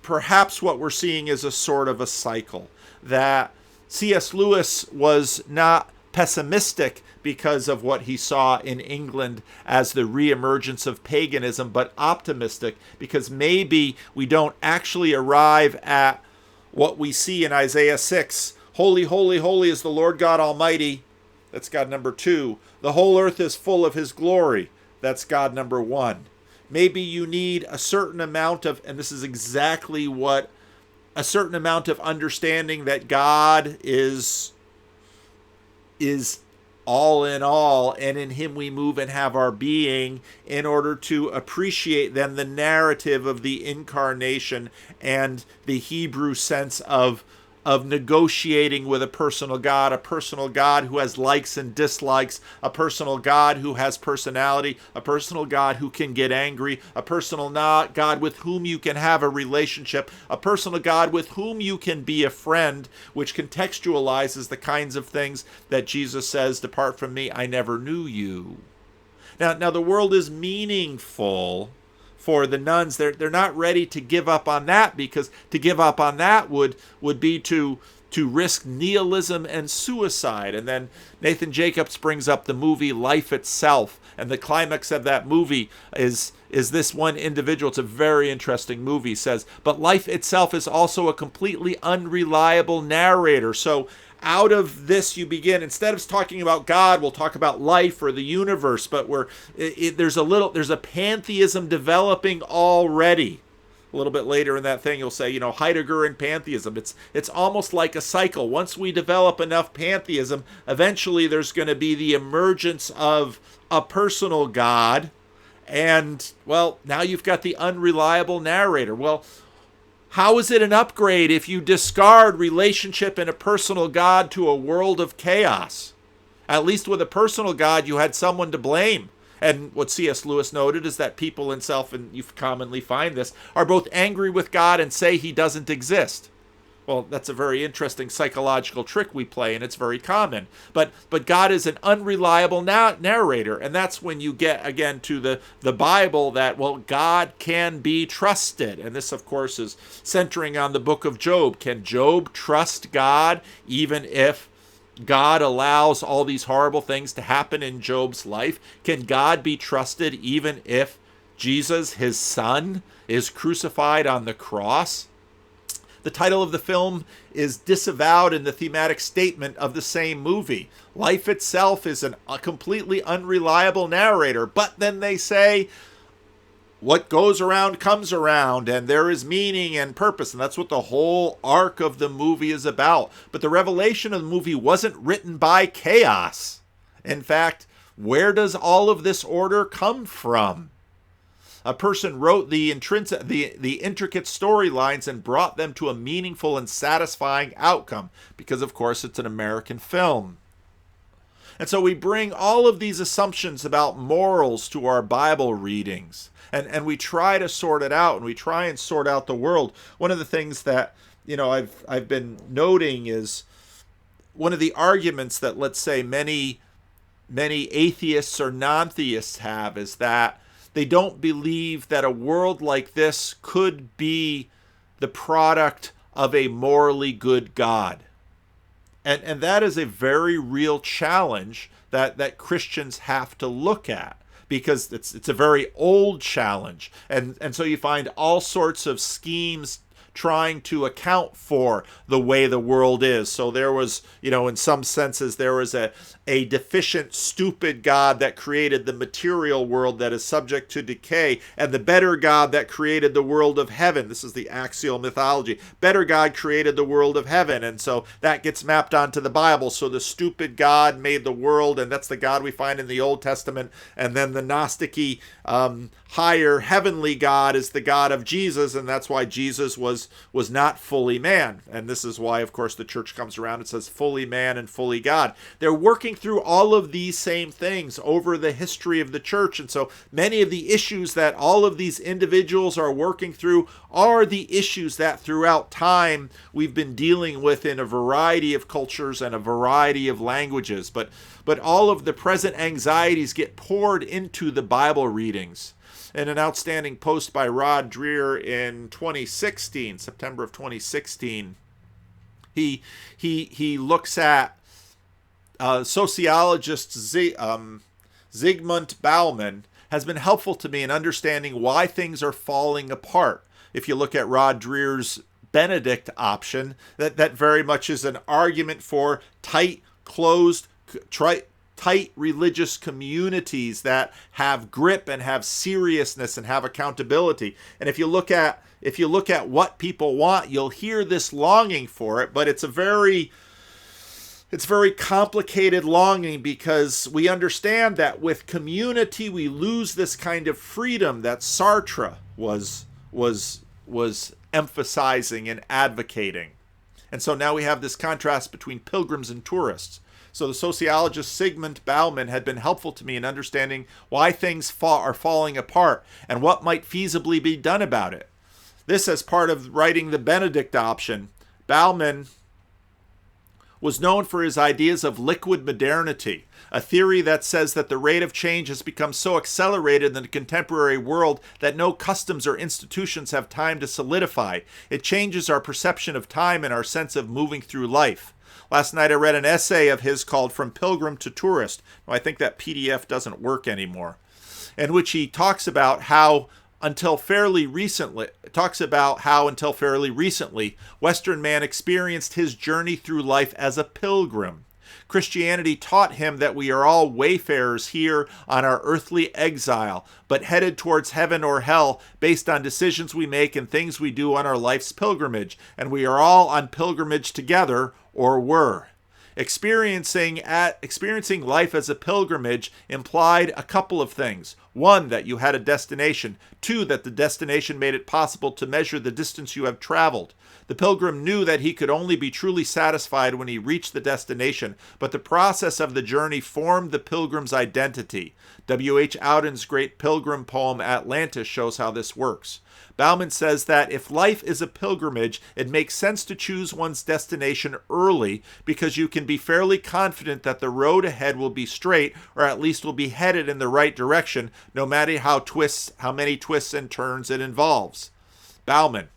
Speaker 1: perhaps what we're seeing is a sort of a cycle. That C.S. Lewis was not pessimistic because of what he saw in England as the reemergence of paganism, but optimistic because maybe we don't actually arrive at what we see in Isaiah 6. Holy, holy, holy is the Lord God Almighty. That's God number two. The whole earth is full of his glory. That's God number one. Maybe you need a certain amount of, and this is exactly what, a certain amount of understanding that God is all in all, and in him we move and have our being, in order to appreciate then the narrative of the incarnation and the Hebrew sense of negotiating with a personal God who has likes and dislikes, a personal God who has personality, a personal God who can get angry, a personal God with whom you can have a relationship, a personal God with whom you can be a friend, which contextualizes the kinds of things that Jesus says, "Depart from me, I never knew you." Now the world is meaningful for the nuns. They're not ready to give up on that, because to give up on that would be to risk nihilism and suicide. And then Nathan Jacobs brings up the movie Life Itself, and the climax of that movie is this one individual. It's a very interesting movie. Says, but life itself is also a completely unreliable narrator. So out of this you begin, instead of talking about God, we'll talk about life or the universe, but there's a pantheism developing already. A little bit later in that thing, you'll say, Heidegger and pantheism. It's almost like a cycle. Once we develop enough pantheism, eventually there's going to be the emergence of a personal God, and, well, now you've got the unreliable narrator. Well, how is it an upgrade if you discard relationship and a personal God to a world of chaos? At least with a personal God, you had someone to blame. And what C.S. Lewis noted is that people in self, and you commonly find this, are both angry with God and say he doesn't exist. Well, that's a very interesting psychological trick we play, and it's very common. But God is an unreliable narrator, and that's when you get, again, to the Bible that, well, God can be trusted. And this, of course, is centering on the book of Job. Can Job trust God even if God allows all these horrible things to happen in Job's life? Can God be trusted even if Jesus, his son, is crucified on the cross? The title of the film is disavowed in the thematic statement of the same movie. Life itself is a completely unreliable narrator, but then they say, what goes around comes around, and there is meaning and purpose, and that's what the whole arc of the movie is about. But the revelation of the movie wasn't written by chaos. In fact, where does all of this order come from? A person wrote the intricate storylines and brought them to a meaningful and satisfying outcome, because, of course, it's an American film. And so we bring all of these assumptions about morals to our Bible readings, and we try to sort it out, and we try and sort out the world. One of the things that I've been noting is one of the arguments that, let's say, many atheists or non-theists have is that they don't believe that a world like this could be the product of a morally good God. And that is a very real challenge that Christians have to look at, because it's a very old challenge. And so you find all sorts of schemes trying to account for the way the world is. So there was, in some senses, there was a deficient, stupid God that created the material world that is subject to decay, and the better God that created the world of heaven. This is the axial mythology. Better God created the world of heaven, and so that gets mapped onto the Bible. So the stupid God made the world, and that's the God we find in the Old Testament. And then the Gnostic-y, higher heavenly God is the God of Jesus, and that's why Jesus was not fully man. And this is why, of course, the church comes around and says fully man and fully God. They're working through all of these same things over the history of the church. And so many of the issues that all of these individuals are working through are the issues that throughout time we've been dealing with in a variety of cultures and a variety of languages. But all of the present anxieties get poured into the Bible readings. In an outstanding post by Rod Dreher in 2016, September of 2016, he looks at sociologist Zygmunt Bauman has been helpful to me in understanding why things are falling apart. If you look at Rod Dreher's Benedict option, that very much is an argument for tight religious communities that have grip and have seriousness and have accountability. And if you look at what people want, you'll hear this longing for it, but it's very complicated longing, because we understand that with community we lose this kind of freedom that Sartre was emphasizing and advocating. And so now we have this contrast between pilgrims and tourists. So the sociologist Zygmunt Bauman had been helpful to me in understanding why things are falling apart and what might feasibly be done about it. This, as part of writing the Benedict option, Bauman was known for his ideas of liquid modernity, a theory that says that the rate of change has become so accelerated in the contemporary world that no customs or institutions have time to solidify. It changes our perception of time and our sense of moving through life. Last night I read an essay of his called From Pilgrim to Tourist. I think that PDF doesn't work anymore, in which he talks about how until fairly recently, Western man experienced his journey through life as a pilgrim. Christianity taught him that we are all wayfarers here on our earthly exile, but headed towards heaven or hell based on decisions we make and things we do on our life's pilgrimage, and we are all on pilgrimage together, or were. Experiencing life as a pilgrimage implied a couple of things. One, that you had a destination. Two, that the destination made it possible to measure the distance you have traveled. The pilgrim knew that he could only be truly satisfied when he reached the destination, but the process of the journey formed the pilgrim's identity. W.H. Audin's great pilgrim poem Atlantis shows how this works. Bauman says that if life is a pilgrimage, it makes sense to choose one's destination early, because you can be fairly confident that the road ahead will be straight, or at least will be headed in the right direction, no matter how many twists and turns it involves. Bauman: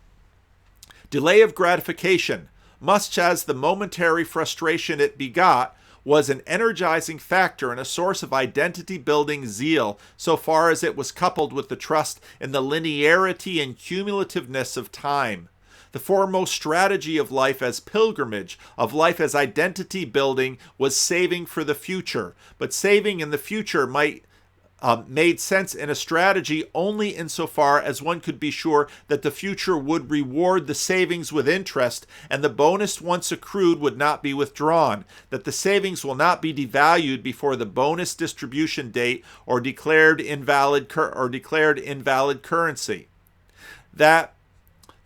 Speaker 1: delay of gratification, much as the momentary frustration it begot, was an energizing factor and a source of identity-building zeal, so far as it was coupled with the trust in the linearity and cumulativeness of time. The foremost strategy of life as pilgrimage, of life as identity-building, was saving for the future. But saving in the future made sense in a strategy only insofar as one could be sure that the future would reward the savings with interest, and the bonus once accrued would not be withdrawn, that the savings will not be devalued before the bonus distribution date or declared invalid currency. That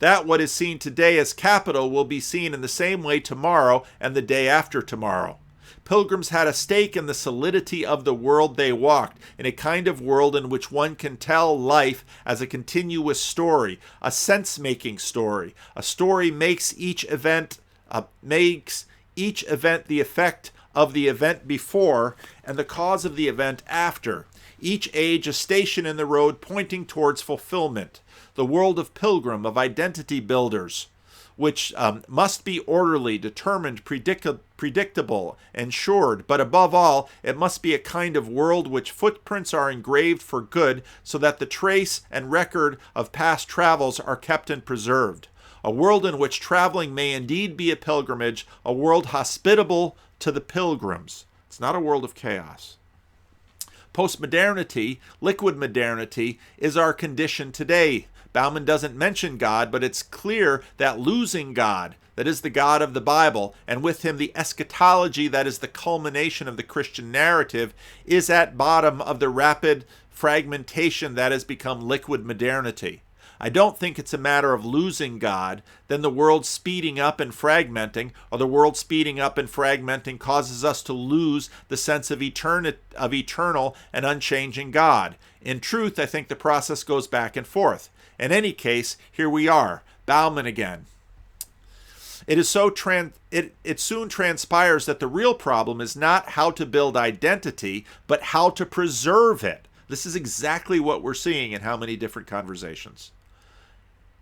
Speaker 1: what is seen today as capital will be seen in the same way tomorrow and the day after tomorrow. Pilgrims had a stake in the solidity of the world they walked, in a kind of world in which one can tell life as a continuous story, a sense-making story. A story makes each event the effect of the event before and the cause of the event after. Each age a station in the road pointing towards fulfillment. The world of pilgrim, of identity builders, which must be orderly, determined, predictable, ensured, but above all, it must be a kind of world which footprints are engraved for good, so that the trace and record of past travels are kept and preserved. a world in which traveling may indeed be a pilgrimage, a world hospitable to the pilgrims. It's not a world of chaos. Postmodernity, liquid modernity, is our condition today. Bauman doesn't mention God, but it's clear that losing God, that is the God of the Bible, and with him the eschatology that is the culmination of the Christian narrative, is at bottom of the rapid fragmentation that has become liquid modernity. I don't think it's a matter of losing God, then the world speeding up and fragmenting, or the world speeding up and fragmenting causes us to lose the sense of eternal and unchanging God. In truth, I think the process goes back and forth. In any case, here we are, Bauman again. It soon transpires that the real problem is not how to build identity, but how to preserve it. This is exactly what we're seeing in how many different conversations.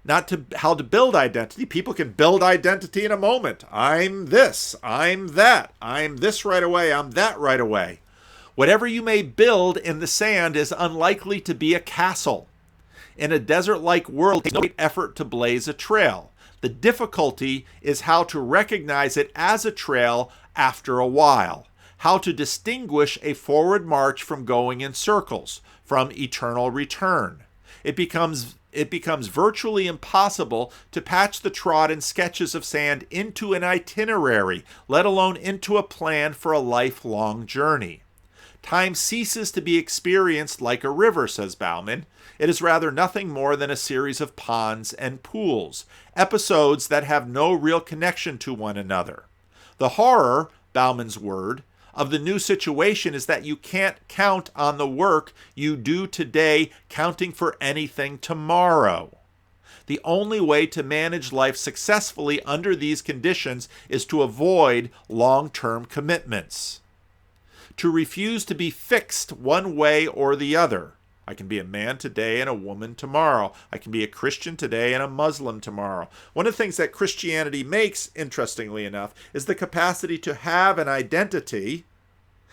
Speaker 1: Not to how to build identity. People can build identity in a moment. I'm this, I'm that, I'm this right away, I'm that right away. Whatever you may build in the sand is unlikely to be a castle. In a desert-like world, it takes no great effort to blaze a trail. The difficulty is how to recognize it as a trail after a while. How to distinguish a forward march from going in circles, from eternal return. It becomes virtually impossible to patch the trodden sketches of sand into an itinerary, let alone into a plan for a lifelong journey. Time ceases to be experienced like a river, says Bauman. It is rather nothing more than a series of ponds and pools, episodes that have no real connection to one another. The horror, Bauman's word, of the new situation is that you can't count on the work you do today counting for anything tomorrow. The only way to manage life successfully under these conditions is to avoid long-term commitments. To refuse to be fixed one way or the other. I can be a man today and a woman tomorrow. I can be a Christian today and a Muslim tomorrow. One of the things that Christianity makes, interestingly enough, is the capacity to have an identity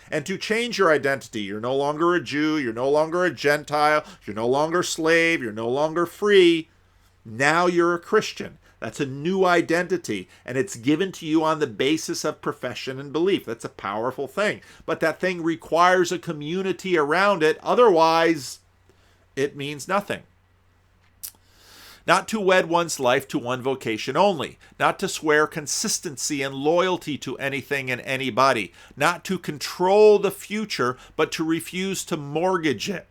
Speaker 1: and to change your identity. You're no longer a Jew. You're no longer a Gentile. You're no longer a slave. You're no longer free. Now you're a Christian. That's a new identity, and it's given to you on the basis of profession and belief. That's a powerful thing. But that thing requires a community around it. Otherwise, it means nothing. Not to wed one's life to one vocation only. Not to swear consistency and loyalty to anything and anybody. Not to control the future, but to refuse to mortgage it.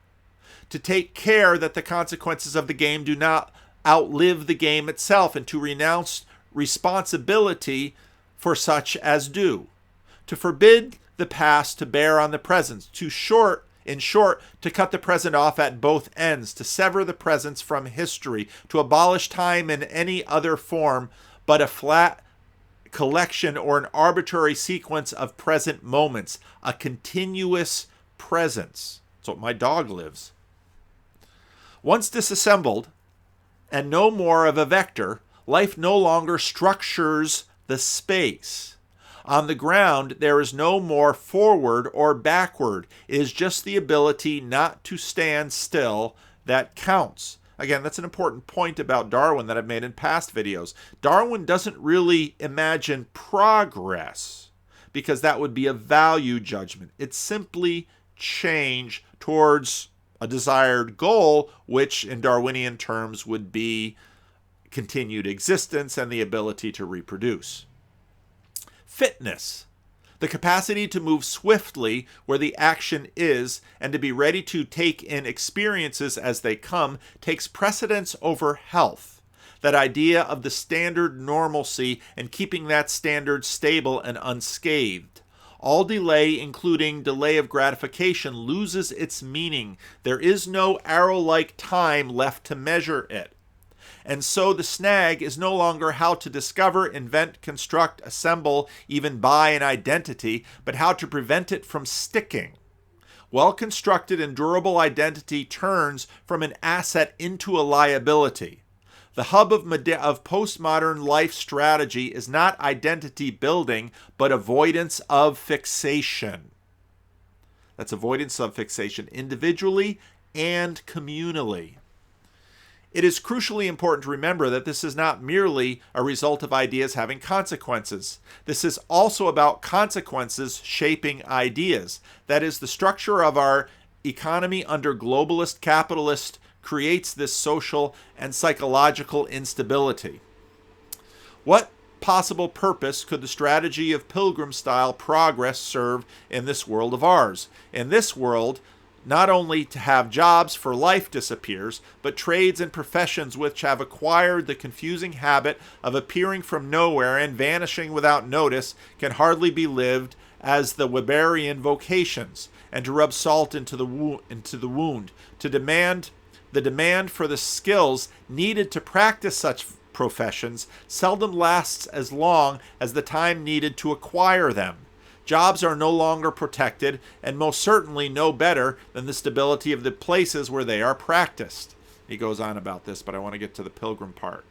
Speaker 1: To take care that the consequences of the game do not outlive the game itself, and to renounce responsibility for such as do. To forbid the past to bear on the present. In short, to cut the present off at both ends, to sever the present from history, to abolish time in any other form but a flat collection or an arbitrary sequence of present moments, a continuous presence. That's what my dog lives. Once disassembled, and no more of a vector, life no longer structures the space. On the ground, there is no more forward or backward. It is just the ability not to stand still that counts. Again, that's an important point about Darwin that I've made in past videos. Darwin doesn't really imagine progress because that would be a value judgment. It's simply change towards a desired goal, which in Darwinian terms would be continued existence and the ability to reproduce. Fitness, the capacity to move swiftly where the action is and to be ready to take in experiences as they come, takes precedence over health. That idea of the standard normalcy and keeping that standard stable and unscathed. All delay, including delay of gratification, loses its meaning. There is no arrow-like time left to measure it. And so the snag is no longer how to discover, invent, construct, assemble, even buy an identity, but how to prevent it from sticking. Well-constructed and durable identity turns from an asset into a liability. The hub of postmodern life strategy is not identity building, but avoidance of fixation. That's avoidance of fixation individually and communally. It is crucially important to remember that this is not merely a result of ideas having consequences. This is also about consequences shaping ideas. That is, the structure of our economy under globalist capitalist creates this social and psychological instability. What possible purpose could the strategy of Pilgrim-style progress serve in this world of ours? In this world, not only to have jobs for life disappears, but trades and professions which have acquired the confusing habit of appearing from nowhere and vanishing without notice can hardly be lived as the Weberian vocations, and to rub salt into the wound, to demand the demand for the skills needed to practice such professions seldom lasts as long as the time needed to acquire them. Jobs are no longer protected, and most certainly no better than the stability of the places where they are practiced. He goes on about this, but I want to get to the Pilgrim part.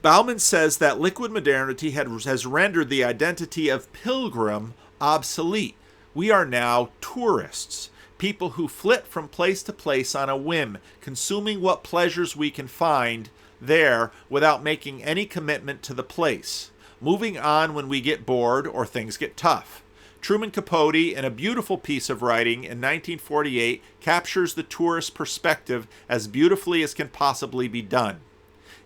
Speaker 1: Bauman says that liquid modernity has rendered the identity of pilgrim obsolete. We are now tourists, people who flit from place to place on a whim, consuming what pleasures we can find there without making any commitment to the place, moving on when we get bored or things get tough. Truman Capote, in a beautiful piece of writing in 1948, captures the tourist perspective as beautifully as can possibly be done.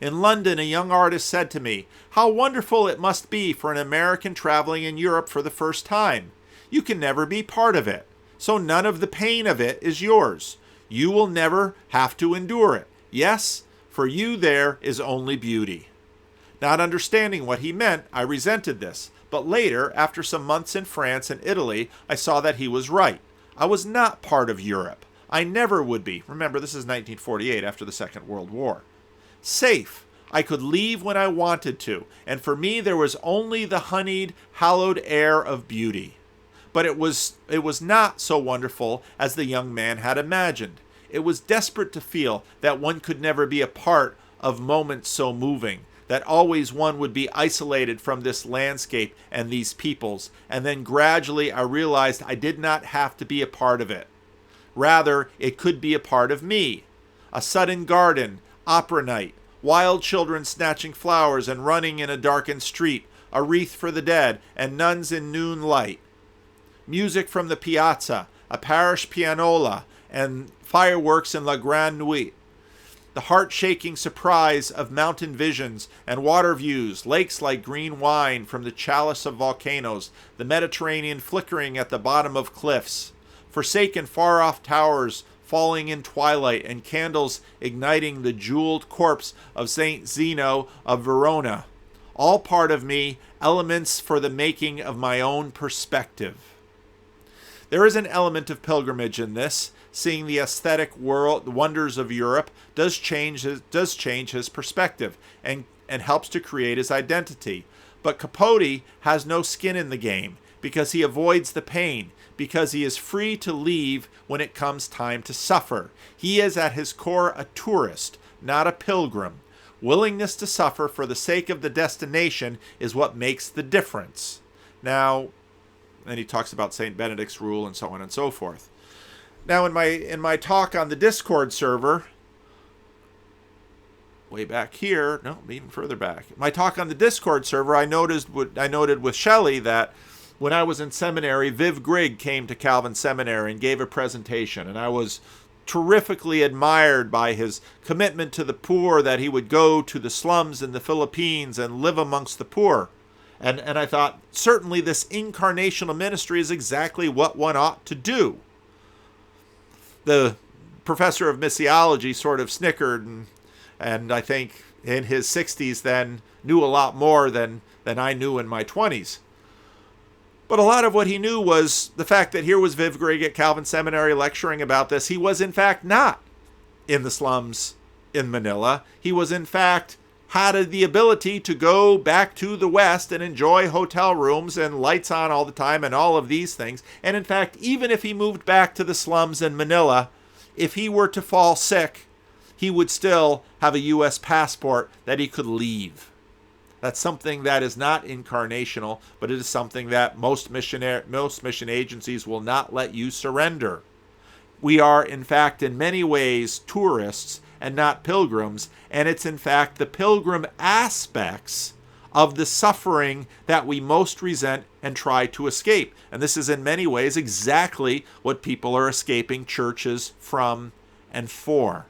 Speaker 1: In London, a young artist said to me, "How wonderful it must be for an American traveling in Europe for the first time. You can never be part of it, so none of the pain of it is yours. You will never have to endure it. Yes, for you there is only beauty." Not understanding what he meant, I resented this, but later, after some months in France and Italy, I saw that he was right. I was not part of Europe. I never would be. Remember, this is 1948, after the Second World War. Safe. I could leave when I wanted to, and for me there was only the honeyed, hallowed air of beauty. But it was not so wonderful as the young man had imagined. It was desperate to feel that one could never be a part of moments so moving, that always one would be isolated from this landscape and these peoples, and then gradually I realized I did not have to be a part of it. Rather, it could be a part of me. A sudden garden, opera night, wild children snatching flowers and running in a darkened street, a wreath for the dead, and nuns in noon light. Music from the piazza, a parish pianola, and fireworks in La Grande Nuit. The heart-shaking surprise of mountain visions and water views, lakes like green wine from the chalice of volcanoes, the Mediterranean flickering at the bottom of cliffs, forsaken far-off towers falling in twilight, and candles igniting the jeweled corpse of Saint Zeno of Verona. All part of me, elements for the making of my own perspective. There is an element of pilgrimage in this. Seeing the aesthetic world, the wonders of Europe, does change his perspective and helps to create his identity. But Capote has no skin in the game because he avoids the pain, because he is free to leave when it comes time to suffer. He is at his core a tourist, not a pilgrim. Willingness to suffer for the sake of the destination is what makes the difference. Now, and he talks about St. Benedict's rule and so on and so forth. Now, in my talk on the Discord server, way back here, no, even further back, my talk on the Discord server, I noted with Shelley that when I was in seminary, Viv Grigg came to Calvin Seminary and gave a presentation, and I was terrifically admired by his commitment to the poor, that he would go to the slums in the Philippines and live amongst the poor. And I thought, certainly this incarnational ministry is exactly what one ought to do. The professor of missiology sort of snickered, and I think in his 60s then knew a lot more than I knew in my 20s. But a lot of what he knew was the fact that here was Viv Grigg at Calvin Seminary lecturing about this. He was in fact not in the slums in Manila. He was in fact had the ability to go back to the West and enjoy hotel rooms and lights on all the time and all of these things. And in fact, even if he moved back to the slums in Manila, if he were to fall sick, he would still have a U.S. passport that he could leave. That's something that is not incarnational, but it is something that most mission agencies will not let you surrender. We are, in fact, in many ways, tourists and not pilgrims, and it's, in fact, the pilgrim aspects of the suffering that we most resent and try to escape. And this is, in many ways, exactly what people are escaping churches from and for.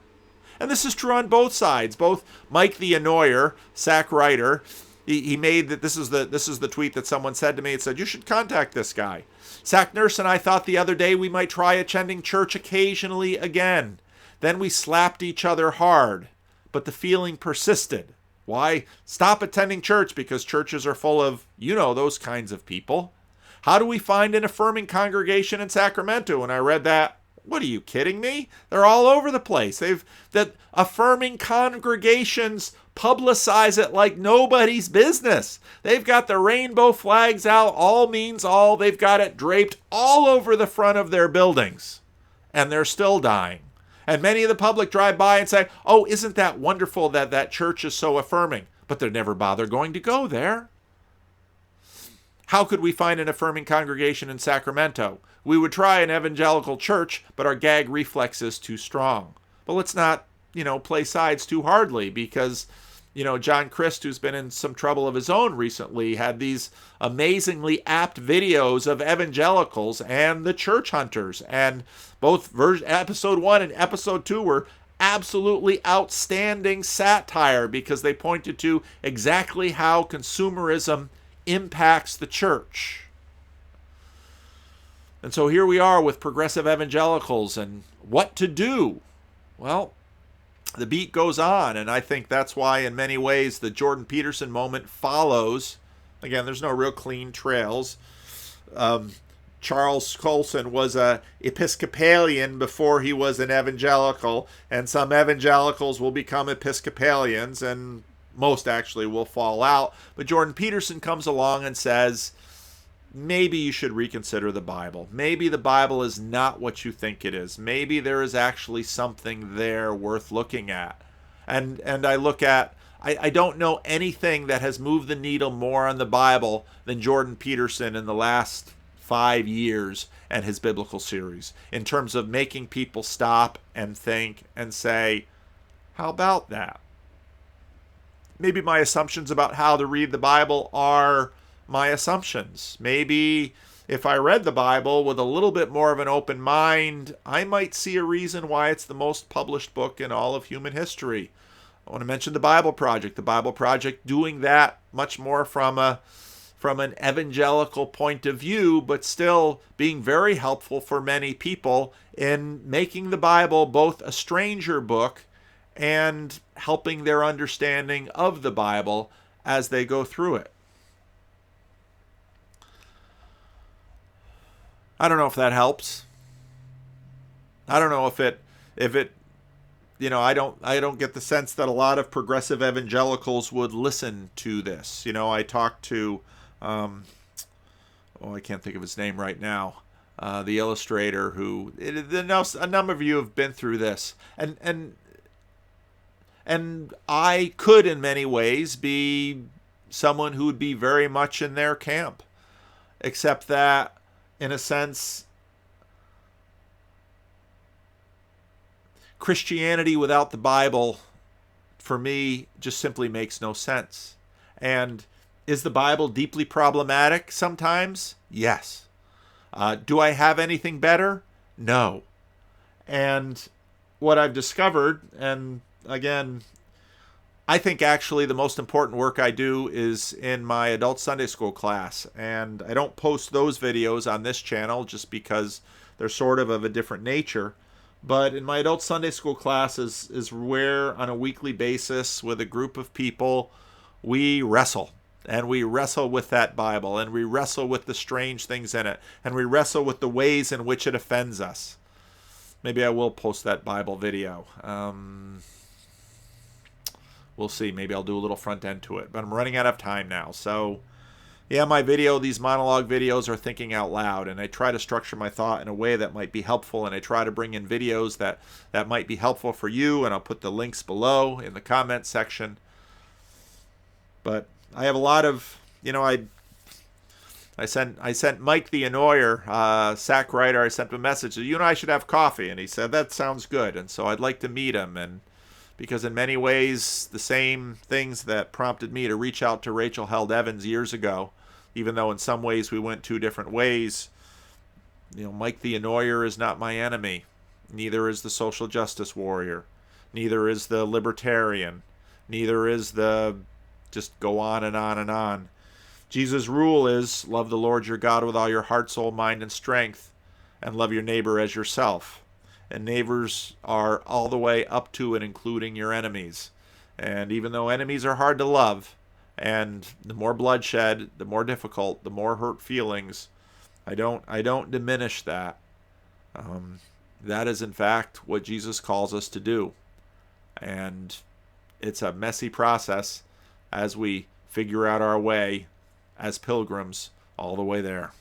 Speaker 1: And this is true on both sides. Both Mike the Annoyer, Sack writer, he made that this is the tweet that someone said to me. It said, "You should contact this guy. Sack Nurse and I thought the other day we might try attending church occasionally again. Then we slapped each other hard, but the feeling persisted. Why? Stop attending church because churches are full of, those kinds of people. How do we find an affirming congregation in Sacramento?" And I read that. What, are you kidding me? They're all over the place. That affirming congregations publicize it like nobody's business. They've got the rainbow flags out, all means all. They've got it draped all over the front of their buildings. And they're still dying. And many of the public drive by and say, "Oh, isn't that wonderful that church is so affirming?" But they never bother going to go there. How could we find an affirming congregation in Sacramento? We would try an evangelical church, but our gag reflex is too strong. But let's not, play sides too hardly, because, John Christ, who's been in some trouble of his own recently, had these amazingly apt videos of evangelicals and the church hunters. And both episode 1 and episode 2 were absolutely outstanding satire, because they pointed to exactly how consumerism impacts the church. And so here we are with progressive evangelicals and what to do. Well, the beat goes on, and I think that's why in many ways the Jordan Peterson moment follows. Again, there's no real clean trails. Charles Colson was a Episcopalian before he was an evangelical, and some evangelicals will become Episcopalians, and most actually will fall out. But Jordan Peterson comes along and says, maybe you should reconsider the Bible. Maybe the Bible is not what you think it is. Maybe there is actually something there worth looking at. And I look at, I don't know anything that has moved the needle more on the Bible than Jordan Peterson in the last 5 years and his biblical series, in terms of making people stop and think and say, how about that? Maybe my assumptions about how to read the Bible are my assumptions. Maybe if I read the Bible with a little bit more of an open mind, I might see a reason why it's the most published book in all of human history. I want to mention the Bible Project. The Bible Project doing that much more from an evangelical point of view, but still being very helpful for many people in making the Bible both a stranger book and helping their understanding of the Bible as they go through it. I don't know if that helps. I don't know if it I don't get the sense that a lot of progressive evangelicals would listen to this. I talked to I can't think of his name right now. The illustrator who a number of you have been through this, and I could in many ways be someone who would be very much in their camp, except that in a sense, Christianity without the Bible, for me, just simply makes no sense. And is the Bible deeply problematic sometimes? Yes. Do I have anything better? No. And what I've discovered, and again, I think actually the most important work I do is in my adult Sunday school class. And I don't post those videos on this channel just because they're sort of a different nature. But in my adult Sunday school class is where on a weekly basis with a group of people we wrestle. And we wrestle with that Bible, and we wrestle with the strange things in it, and we wrestle with the ways in which it offends us. Maybe I will post that Bible video. We'll see. Maybe I'll do a little front end to it. But I'm running out of time now. So, yeah, these monologue videos are thinking out loud, and I try to structure my thought in a way that might be helpful, and I try to bring in videos that might be helpful for you, and I'll put the links below in the comment section. But I have a lot of, I I sent Mike the annoyer, SAC writer, I sent him a message. You and I should have coffee. And he said, that sounds good. And so I'd like to meet him. And because in many ways, the same things that prompted me to reach out to Rachel Held Evans years ago, even though in some ways we went two different ways, Mike the annoyer is not my enemy. Neither is the social justice warrior. Neither is the libertarian. Neither is the just go on and on and on. Jesus' rule is love the Lord your God with all your heart, soul, mind, and strength, and love your neighbor as yourself. And neighbors are all the way up to and including your enemies. And even though enemies are hard to love, and the more bloodshed, the more difficult, the more hurt feelings, I don't diminish that. That is in fact what Jesus calls us to do. And it's a messy process as we figure out our way as pilgrims all the way there.